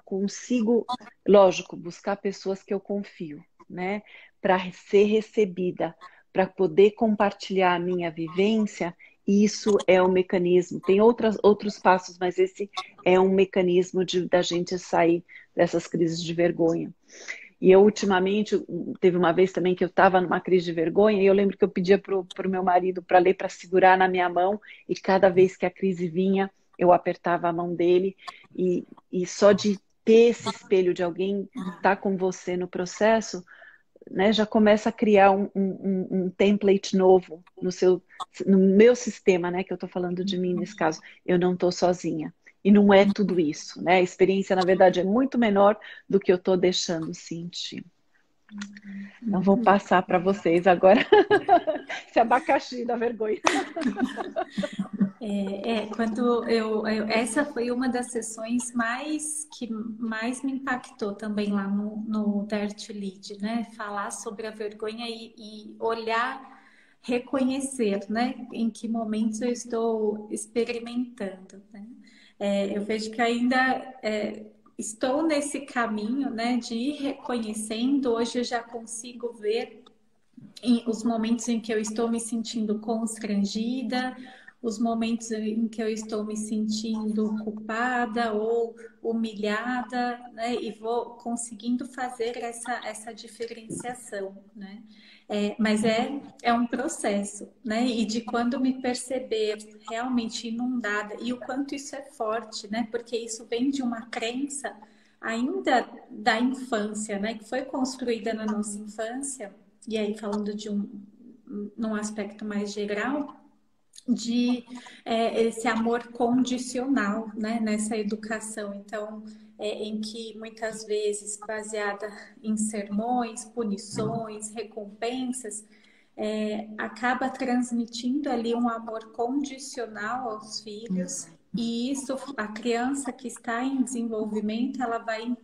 S3: consigo, lógico, buscar pessoas que eu confio, né? Para ser recebida, para poder compartilhar a minha vivência, isso é um mecanismo. Tem outros passos, mas esse é um mecanismo da gente sair dessas crises de vergonha. E eu, ultimamente, teve uma vez também que eu estava numa crise de vergonha e eu lembro que eu pedia para o meu marido para ler, para segurar na minha mão e cada vez que a crise vinha, eu apertava a mão dele e só de ter esse espelho de alguém estar com você no processo, né, já começa a criar um template novo no meu sistema, né, que eu estou falando de mim nesse caso. Eu não estou sozinha. E não é tudo isso, né? A experiência, na verdade, é muito menor do que eu estou deixando sentir. Então, vou passar para vocês agora esse abacaxi da vergonha.
S1: Essa foi uma das sessões que mais me impactou também lá no Dare to Lead, né? Falar sobre a vergonha e olhar, reconhecer, né? Em que momentos eu estou experimentando, né? Eu vejo que ainda estou nesse caminho, né, de ir reconhecendo. Hoje eu já consigo ver os momentos em que eu estou me sentindo constrangida, os momentos em que eu estou me sentindo culpada ou humilhada, né, e vou conseguindo fazer essa diferenciação, né? Mas é um processo, né? E de quando me perceber realmente inundada, e o quanto isso é forte, né? Porque isso vem de uma crença ainda da infância, né? Que foi construída na nossa infância, e aí falando num aspecto mais geral, de esse amor condicional, né? Nessa educação. Então, em que muitas vezes baseada em sermões, punições, recompensas, acaba transmitindo ali um amor condicional aos filhos, e isso, a criança que está em desenvolvimento, ela vai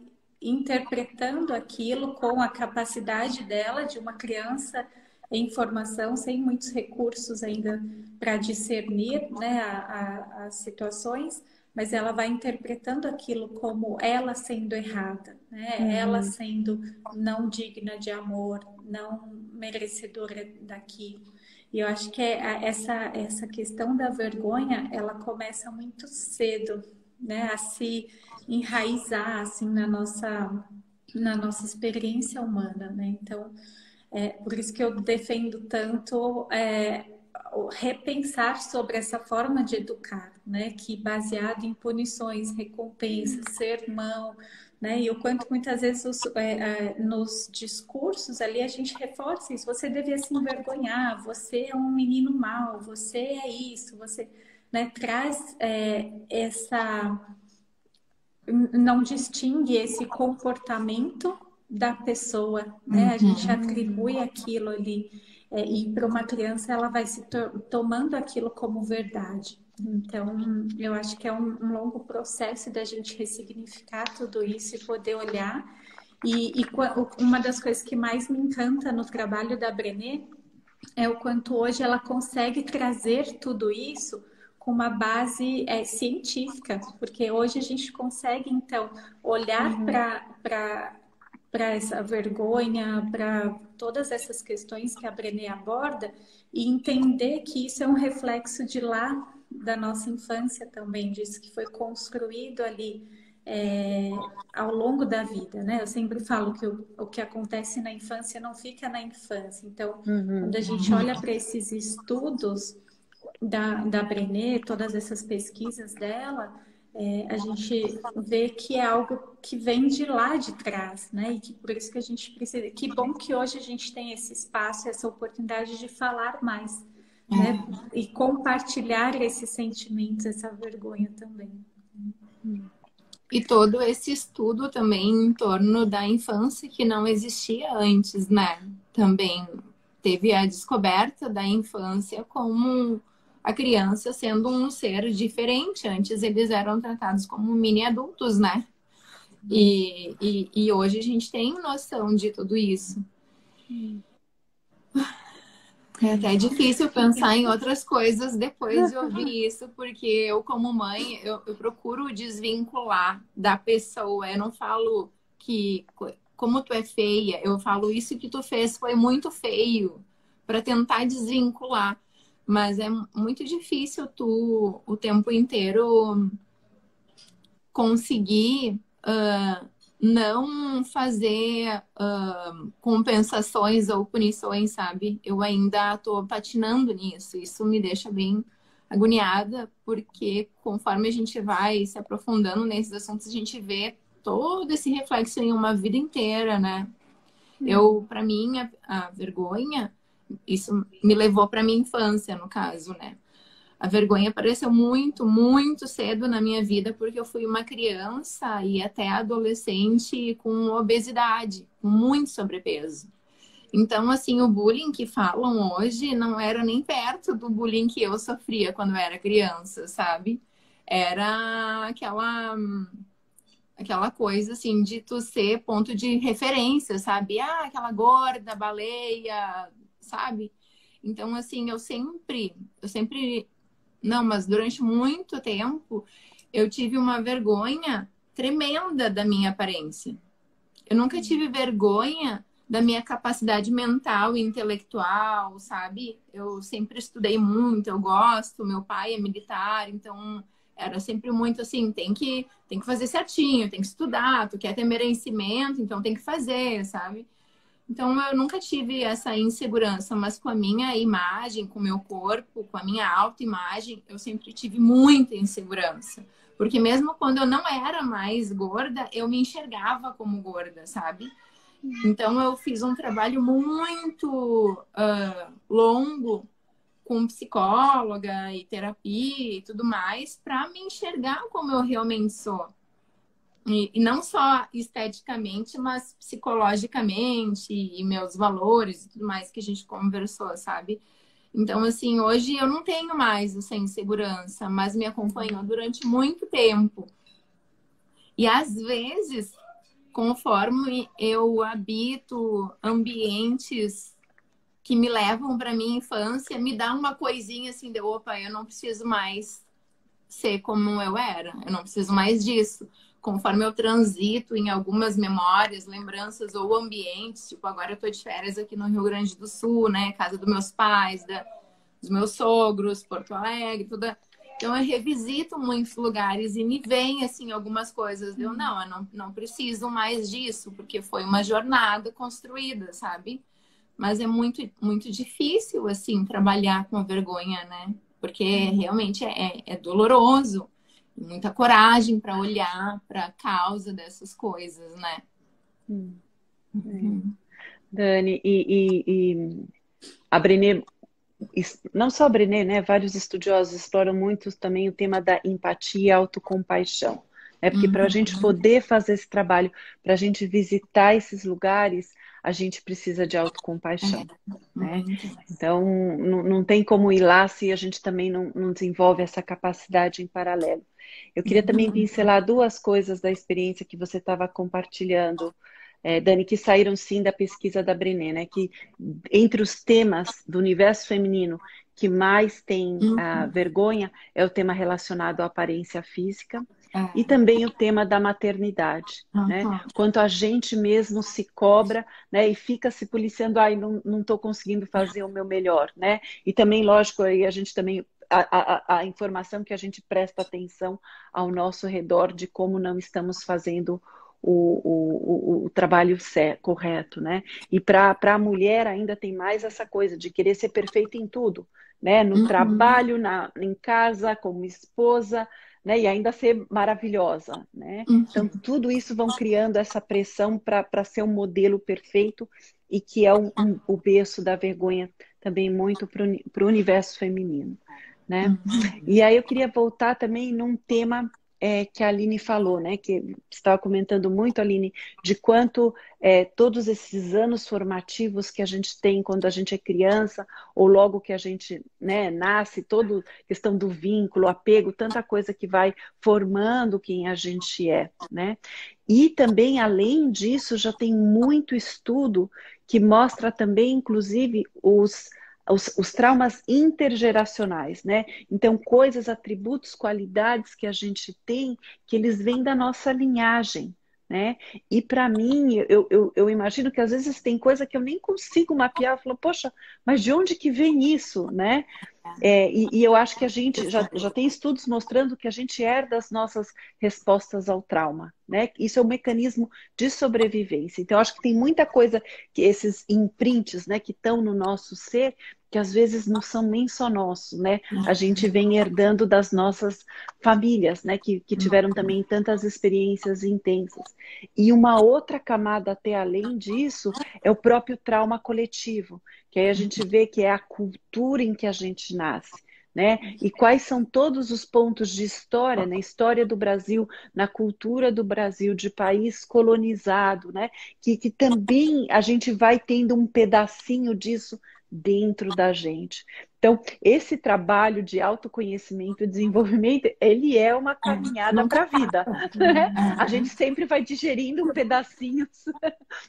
S1: interpretando aquilo com a capacidade dela, de uma criança em formação, sem muitos recursos ainda para discernir, né, as situações, mas ela vai interpretando aquilo como ela sendo errada, né? Ela sendo não digna de amor, não merecedora daquilo. E eu acho que essa questão da vergonha, ela começa muito cedo, né, a se enraizar assim na nossa experiência humana, né? Então, por isso que eu defendo tanto repensar sobre essa forma de educar, né? Que baseado em punições, recompensas, sermão, né? E o quanto muitas vezes nos discursos ali a gente reforça isso. Você devia se envergonhar, você é um menino mau, você é isso, você, né, traz essa não distingue esse comportamento da pessoa, né? A gente atribui aquilo ali, e para uma criança ela vai se tomando aquilo como verdade. Então, eu acho que é um longo processo da gente ressignificar tudo isso e poder olhar. E uma das coisas que mais me encanta no trabalho da Brené é o quanto hoje ela consegue trazer tudo isso com uma base científica, porque hoje a gente consegue, então, olhar para essa vergonha, para todas essas questões que a Brené aborda e entender que isso é um reflexo de lá, da nossa infância também, disso que foi construído ali ao longo da vida, né? Eu sempre falo que o que acontece na infância não fica na infância. Então, quando a gente olha para esses estudos da Brené, todas essas pesquisas dela, a gente vê que é algo que vem de lá de trás, né? E que por isso que a gente precisa. Que bom que hoje a gente tem esse espaço, essa oportunidade de falar mais, né? E compartilhar esses sentimentos, essa vergonha também.
S2: E todo esse estudo também em torno da infância que não existia antes, né? Também teve a descoberta da infância como a criança sendo um ser diferente. Antes eles eram tratados como mini adultos, né? E hoje a gente tem noção de tudo isso. É até difícil pensar em outras coisas depois de ouvir isso, porque eu, como mãe, eu procuro desvincular da pessoa. Eu não falo que como tu é feia, eu falo isso que tu fez foi muito feio, para tentar desvincular. Mas é muito difícil tu o tempo inteiro conseguir não fazer compensações ou punições, sabe? Eu ainda tô patinando nisso. Isso me deixa bem agoniada, porque conforme a gente vai se aprofundando nesses assuntos, a gente vê todo esse reflexo em uma vida inteira, né? Para mim, a vergonha, isso me levou para minha infância, no caso, né? A vergonha apareceu muito, muito cedo na minha vida, porque eu fui uma criança e até adolescente com obesidade, com muito sobrepeso. Então, assim, o bullying que falam hoje não era nem perto do bullying que eu sofria quando eu era criança, sabe? Era aquela coisa, assim, de tu ser ponto de referência, sabe? Ah, aquela gorda, baleia, sabe? Então, assim, eu sempre não, mas durante muito tempo eu tive uma vergonha tremenda da minha aparência. Eu nunca tive vergonha da minha capacidade mental e intelectual, sabe? Eu sempre estudei muito, eu gosto, meu pai é militar, então era sempre muito assim, tem que fazer certinho, tem que estudar, tu quer ter merecimento, então tem que fazer, sabe? Então, eu nunca tive essa insegurança, mas com a minha imagem, com o meu corpo, com a minha autoimagem, eu sempre tive muita insegurança. Porque mesmo quando eu não era mais gorda, eu me enxergava como gorda, sabe? Então, eu fiz um trabalho muito longo com psicóloga e terapia e tudo mais, para me enxergar como eu realmente sou. E não só esteticamente, mas psicologicamente e meus valores e tudo mais que a gente conversou, sabe? Então, assim, hoje eu não tenho mais essa insegurança, mas me acompanhou durante muito tempo. E às vezes, conforme eu habito ambientes que me levam para minha infância, me dá uma coisinha assim de, opa, eu não preciso mais ser como eu era, eu não preciso mais disso. Conforme eu transito em algumas memórias, lembranças ou ambientes, tipo, agora eu tô de férias aqui no Rio Grande do Sul, né? Casa dos meus pais, dos meus sogros, Porto Alegre, tudo. Então eu revisito muitos lugares e me vem assim algumas coisas. Eu não preciso mais disso, porque foi uma jornada construída, sabe? Mas é muito, muito difícil, assim, trabalhar com a vergonha, né? Porque realmente é doloroso. Muita coragem para olhar para a causa dessas coisas, né?
S3: É. Dani, e a Brené, não só a Brené, né? Vários estudiosos exploram muito também o tema da empatia e autocompaixão. Né? Porque para a gente poder fazer esse trabalho, para a gente visitar esses lugares, a gente precisa de autocompaixão. Né? Então, não tem como ir lá se a gente também não desenvolve essa capacidade em paralelo. Eu queria também pincelar duas coisas da experiência que você estava compartilhando, Dani, que saíram sim da pesquisa da Brené, né? Que entre os temas do universo feminino que mais tem vergonha é o tema relacionado à aparência física e também o tema da maternidade, né? Quanto a gente mesmo se cobra, né? E fica se policiando, ai, não estou conseguindo fazer o meu melhor, né? E também, lógico, aí a gente também a informação que a gente presta atenção ao nosso redor de como não estamos fazendo o trabalho correto, né? E para a mulher ainda tem mais essa coisa de querer ser perfeita em tudo, né? No trabalho, em casa, como esposa, né? E ainda ser maravilhosa, né? Então tudo isso vão criando essa pressão para ser um modelo perfeito e que é o berço da vergonha também muito para o universo feminino, né? E aí eu queria voltar também num tema que a Aline falou, né? Que você estava comentando muito, Aline, de quanto todos esses anos formativos que a gente tem quando a gente é criança, ou logo que a gente, né, nasce, toda questão do vínculo, apego, tanta coisa que vai formando quem a gente é, né? E também, além disso, já tem muito estudo que mostra também, inclusive, os traumas intergeracionais, né? Então, coisas, atributos, qualidades que a gente tem, que eles vêm da nossa linhagem, né? E para mim, eu imagino que às vezes tem coisa que eu nem consigo mapear, eu falo, poxa, mas de onde que vem isso, né? E eu acho que a gente já tem estudos mostrando que a gente herda as nossas respostas ao trauma, né? Isso é um mecanismo de sobrevivência. Então, eu acho que tem muita coisa, que esses imprints, né, que estão no nosso ser, que às vezes não são nem só nossos, né? A gente vem herdando das nossas famílias, né, que tiveram também tantas experiências intensas. E uma outra camada até além disso é o próprio trauma coletivo, que aí a gente vê que é a cultura em que a gente nasce, né? E quais são todos os pontos de história, na história do Brasil, na cultura do Brasil, de país colonizado, né? Que também a gente vai tendo um pedacinho disso dentro da gente. Então, esse trabalho de autoconhecimento e desenvolvimento, ele é uma caminhada para a vida, né? A gente sempre vai digerindo pedacinhos,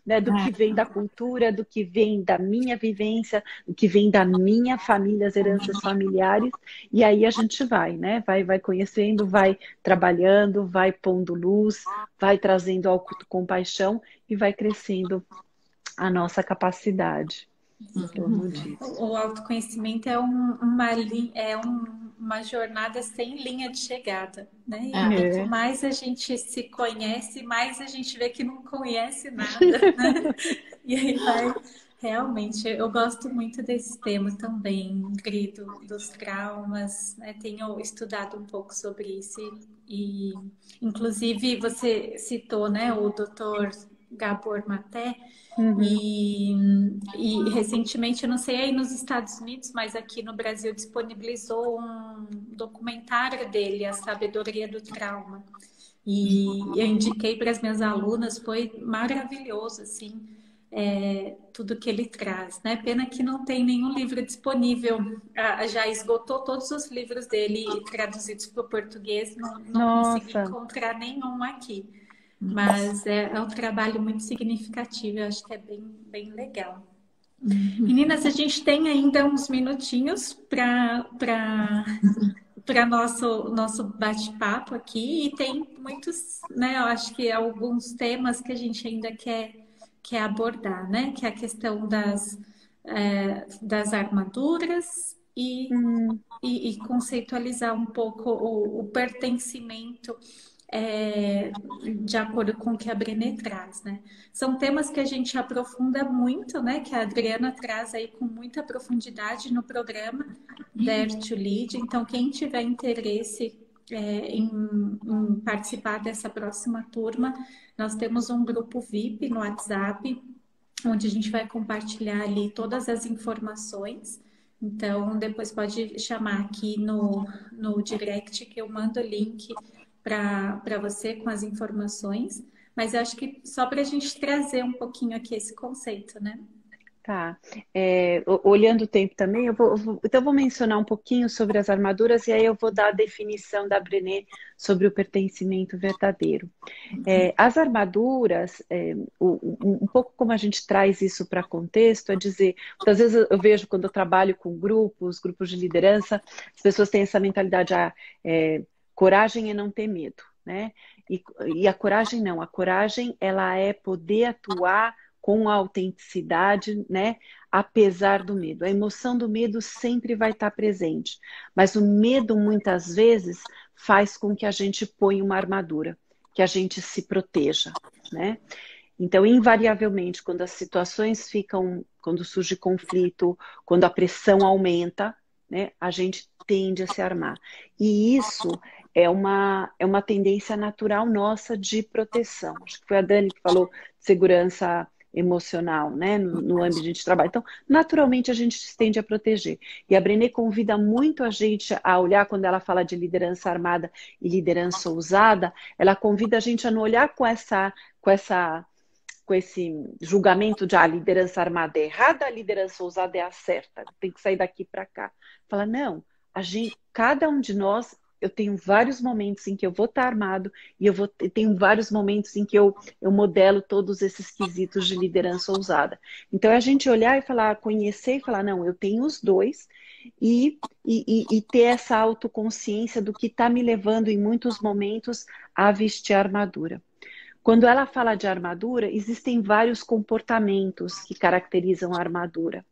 S3: né, do que vem da cultura, do que vem da minha vivência, do que vem da minha família, as heranças familiares, e aí a gente vai, né? Vai conhecendo, vai trabalhando, vai pondo luz, vai trazendo autocompaixão e vai crescendo a nossa capacidade.
S1: O autoconhecimento é uma jornada sem linha de chegada, né? E quanto mais a gente se conhece, mais a gente vê que não conhece nada, né? E aí vai. Realmente, eu gosto muito desse tema também, dos traumas, né? Tenho estudado um pouco sobre isso inclusive, você citou, né, o Dr. Gabor Maté, e recentemente, eu não sei aí nos Estados Unidos, mas aqui no Brasil disponibilizou um documentário dele, A Sabedoria do Trauma. E eu indiquei para as minhas alunas, foi maravilhoso, assim, tudo que ele traz, né? Pena que não tem nenhum livro disponível. Já esgotou todos os livros dele traduzidos para o português, não consegui
S3: Nossa,
S1: encontrar nenhum aqui. Mas é um trabalho muito significativo, eu acho que é bem legal. Meninas, a gente tem ainda uns minutinhos para nosso bate-papo aqui, e tem muitos, né? Eu acho que alguns temas que a gente ainda quer abordar, né? Que é a questão das armaduras e conceitualizar um pouco o pertencimento, de acordo com o que a Brené traz, né? São temas que a gente aprofunda muito, né? Que a Adriana traz aí com muita profundidade no programa Dare to Lead. Então, quem tiver interesse em participar dessa próxima turma, nós temos um grupo VIP no WhatsApp, onde a gente vai compartilhar ali todas as informações. Então, depois pode chamar aqui no direct que eu mando o link para você com as informações. Mas eu acho que só para a gente trazer um pouquinho aqui esse conceito, né?
S3: tá. Olhando o tempo também, então eu vou mencionar um pouquinho sobre as armaduras e aí eu vou dar a definição da Brené sobre o pertencimento verdadeiro. As armaduras, um pouco como a gente traz isso para contexto, é dizer, muitas vezes eu vejo quando eu trabalho com grupos de liderança, as pessoas têm essa mentalidade, coragem é não ter medo, né? E a coragem não, a coragem ela é poder atuar com a autenticidade, né? Apesar do medo. A emoção do medo sempre vai estar presente, mas o medo muitas vezes faz com que a gente ponha uma armadura, que a gente se proteja, né? Então, invariavelmente, quando as situações quando surge conflito, quando a pressão aumenta, né, a gente tende a se armar. E isso é uma tendência natural nossa de proteção. Acho que foi a Dani que falou de segurança emocional, né, no ambiente de trabalho. Então, naturalmente, a gente se tende a proteger. E a Brené convida muito a gente a olhar, quando ela fala de liderança armada e liderança ousada, ela convida a gente a não olhar com esse julgamento de a liderança armada é errada, a liderança ousada é a certa, tem que sair daqui para cá. Fala, não, cada um de nós, eu tenho vários momentos em que eu vou estar armado e tenho vários momentos em que eu modelo todos esses quesitos de liderança ousada. Então é a gente olhar e falar, conhecer e falar, não, eu tenho os dois e ter essa autoconsciência do que está me levando em muitos momentos a vestir a armadura. Quando ela fala de armadura, existem vários comportamentos que caracterizam a armadura.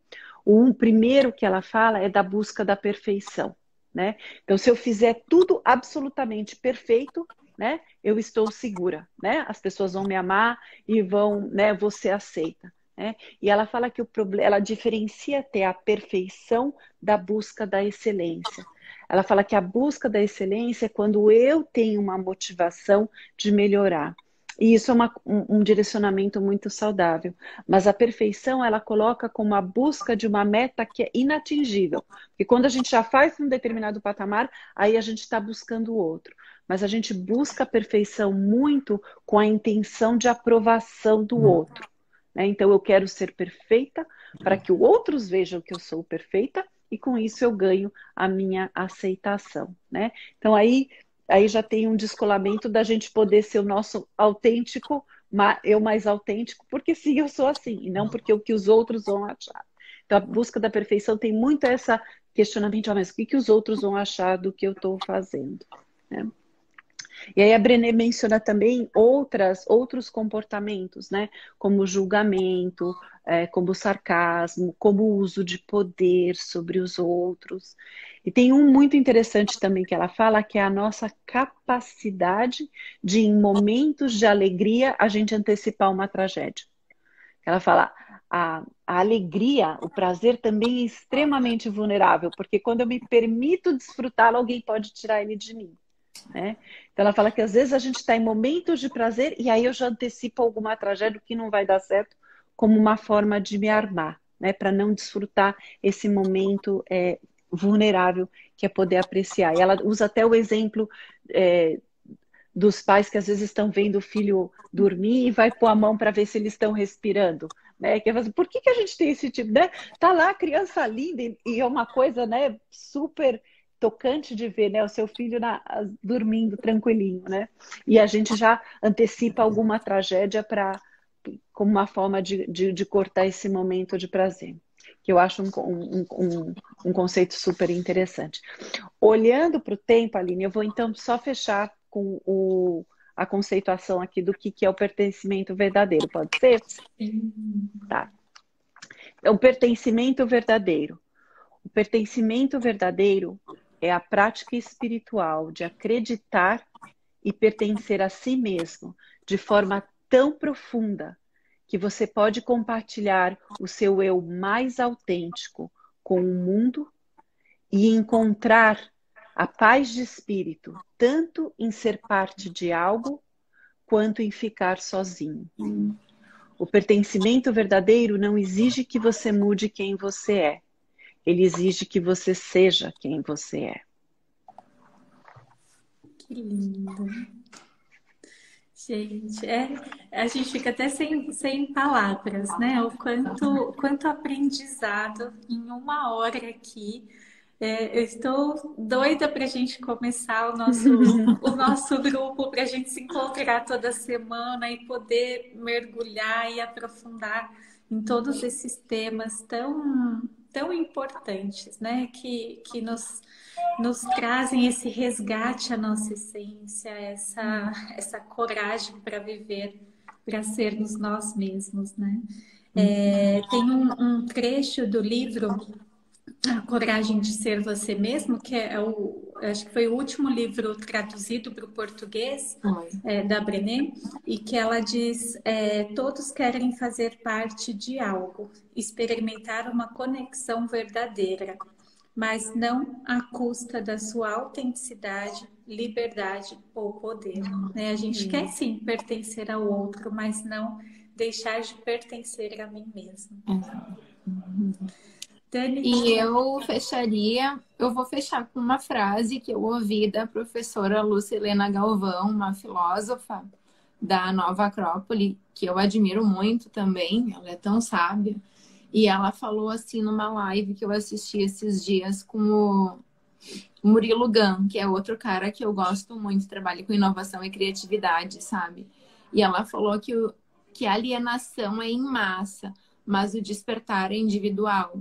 S3: O primeiro que ela fala é da busca da perfeição, né? Então, se eu fizer tudo absolutamente perfeito, né, eu estou segura, né? As pessoas vão me amar e vou ser aceita, né? E ela fala que ela diferencia até a perfeição da busca da excelência. Ela fala que a busca da excelência é quando eu tenho uma motivação de melhorar. E isso é um direcionamento muito saudável. Mas a perfeição, ela coloca como a busca de uma meta que é inatingível. Porque quando a gente já faz um determinado patamar, aí a gente está buscando outro. Mas a gente busca a perfeição muito com a intenção de aprovação do outro, né? Então eu quero ser perfeita para que os outros vejam que eu sou perfeita e com isso eu ganho a minha aceitação, né? Então aí já tem um descolamento da gente poder ser o nosso autêntico, eu mais autêntico, porque sim, eu sou assim, e não porque o que os outros vão achar. Então, a busca da perfeição tem muito esse questionamento, mas o que os outros vão achar do que eu estou fazendo, né? E aí a Brené menciona também outros comportamentos, né? Como o julgamento, como o sarcasmo, como o uso de poder sobre os outros. E tem um muito interessante também que ela fala, que é a nossa capacidade de, em momentos de alegria, a gente antecipar uma tragédia. Ela fala, a alegria, o prazer também é extremamente vulnerável, porque quando eu me permito desfrutá-lo, alguém pode tirar ele de mim, né? Então ela fala que às vezes a gente está em momentos de prazer e aí eu já antecipo alguma tragédia que não vai dar certo, como uma forma de me armar, né? Para não desfrutar esse momento vulnerável que é poder apreciar. E ela usa até o exemplo dos pais que às vezes estão vendo o filho dormir e vai pôr a mão para ver se eles estão respirando, né? Por que a gente tem esse tipo, né? Tá lá a criança linda e é uma coisa, né, super tocante de ver, né, o seu filho dormindo tranquilinho, né? E a gente já antecipa alguma tragédia como uma forma de cortar esse momento de prazer, que eu acho um conceito super interessante. Olhando para o tempo, Aline, eu vou então só fechar com a conceituação aqui do que é o pertencimento verdadeiro, pode ser? Tá. O pertencimento verdadeiro. O pertencimento verdadeiro é a prática espiritual de acreditar e pertencer a si mesmo de forma tão profunda que você pode compartilhar o seu eu mais autêntico com o mundo e encontrar a paz de espírito, tanto em ser parte de algo, quanto em ficar sozinho. O pertencimento verdadeiro não exige que você mude quem você é. Ele exige que você seja quem você é.
S1: Que lindo. Gente, a gente fica até sem palavras, né? O quanto aprendizado em uma hora aqui. Eu estou doida para a gente começar o nosso grupo, para a gente se encontrar toda semana e poder mergulhar e aprofundar em todos esses temas tão importantes, né? Que nos trazem esse resgate à nossa essência, essa coragem para viver, para sermos nós mesmos, né? Tem um trecho do livro A Coragem de Ser Você Mesmo, que acho que foi o último livro traduzido para o português, da Brené, e que ela diz: todos querem fazer parte de algo, experimentar uma conexão verdadeira, mas não à custa da sua autenticidade, liberdade ou poder. Né? A gente quer sim pertencer ao outro, mas não deixar de pertencer a mim mesmo. Dani,
S2: E eu vou fechar com uma frase que eu ouvi da professora Lucilena Galvão, uma filósofa da Nova Acrópole, que eu admiro muito também, ela é tão sábia. E ela falou assim numa live que eu assisti esses dias com o Murilo Gun, que é outro cara que eu gosto muito, trabalha com inovação e criatividade, sabe? E ela falou que a alienação é em massa, mas o despertar é individual.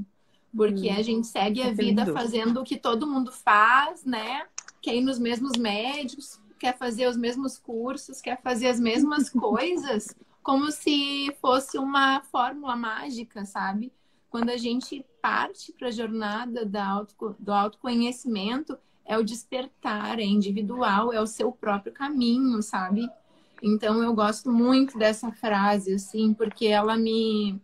S2: Porque a gente segue a vida fazendo o que todo mundo faz, né? Quer ir nos mesmos médicos, quer fazer os mesmos cursos, quer fazer as mesmas coisas, como se fosse uma fórmula mágica, sabe? Quando a gente parte para a jornada do autoconhecimento, é o despertar, é individual, é o seu próprio caminho, sabe? Então, eu gosto muito dessa frase, assim, porque ela me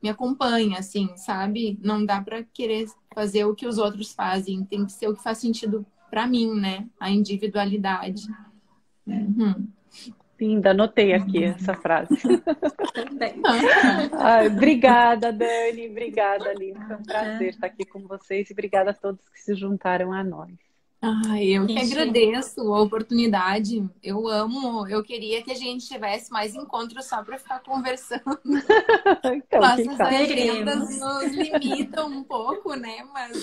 S2: acompanha, assim, sabe? Não dá para querer fazer o que os outros fazem, tem que ser o que faz sentido para mim, né? A individualidade.
S3: Linda, anotei aqui essa frase. Obrigada, Dani. Obrigada, Aline. Foi um prazer estar aqui com vocês e obrigada a todos que se juntaram a nós.
S2: Eu que agradeço a oportunidade. Eu amo. Eu queria que a gente tivesse mais encontros só para ficar conversando.
S3: Então,
S2: nossas agendas nos limitam um pouco, né? Mas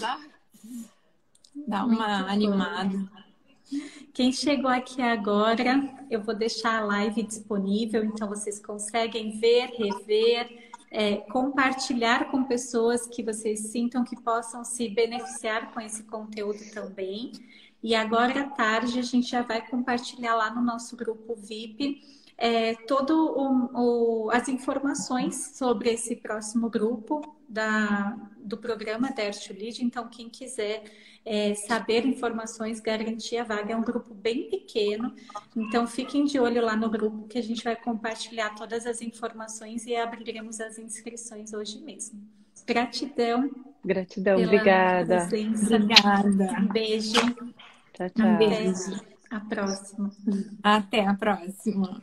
S2: dá uma animada.
S1: Quem chegou aqui agora, eu vou deixar a live disponível, então vocês conseguem ver, rever, compartilhar com pessoas que vocês sintam que possam se beneficiar com esse conteúdo também. E agora à tarde a gente já vai compartilhar lá no nosso grupo VIP as informações sobre esse próximo grupo do programa Dare to Lead. Então, quem quiser saber informações, garantir a vaga, é um grupo bem pequeno. Então, fiquem de olho lá no grupo que a gente vai compartilhar todas as informações e abriremos as inscrições hoje mesmo. Gratidão.
S3: Gratidão, obrigada.
S2: Obrigada.
S1: Um beijo.
S3: Tchau, tchau.
S2: Um beijo.
S1: Até a próxima.
S2: Até a próxima.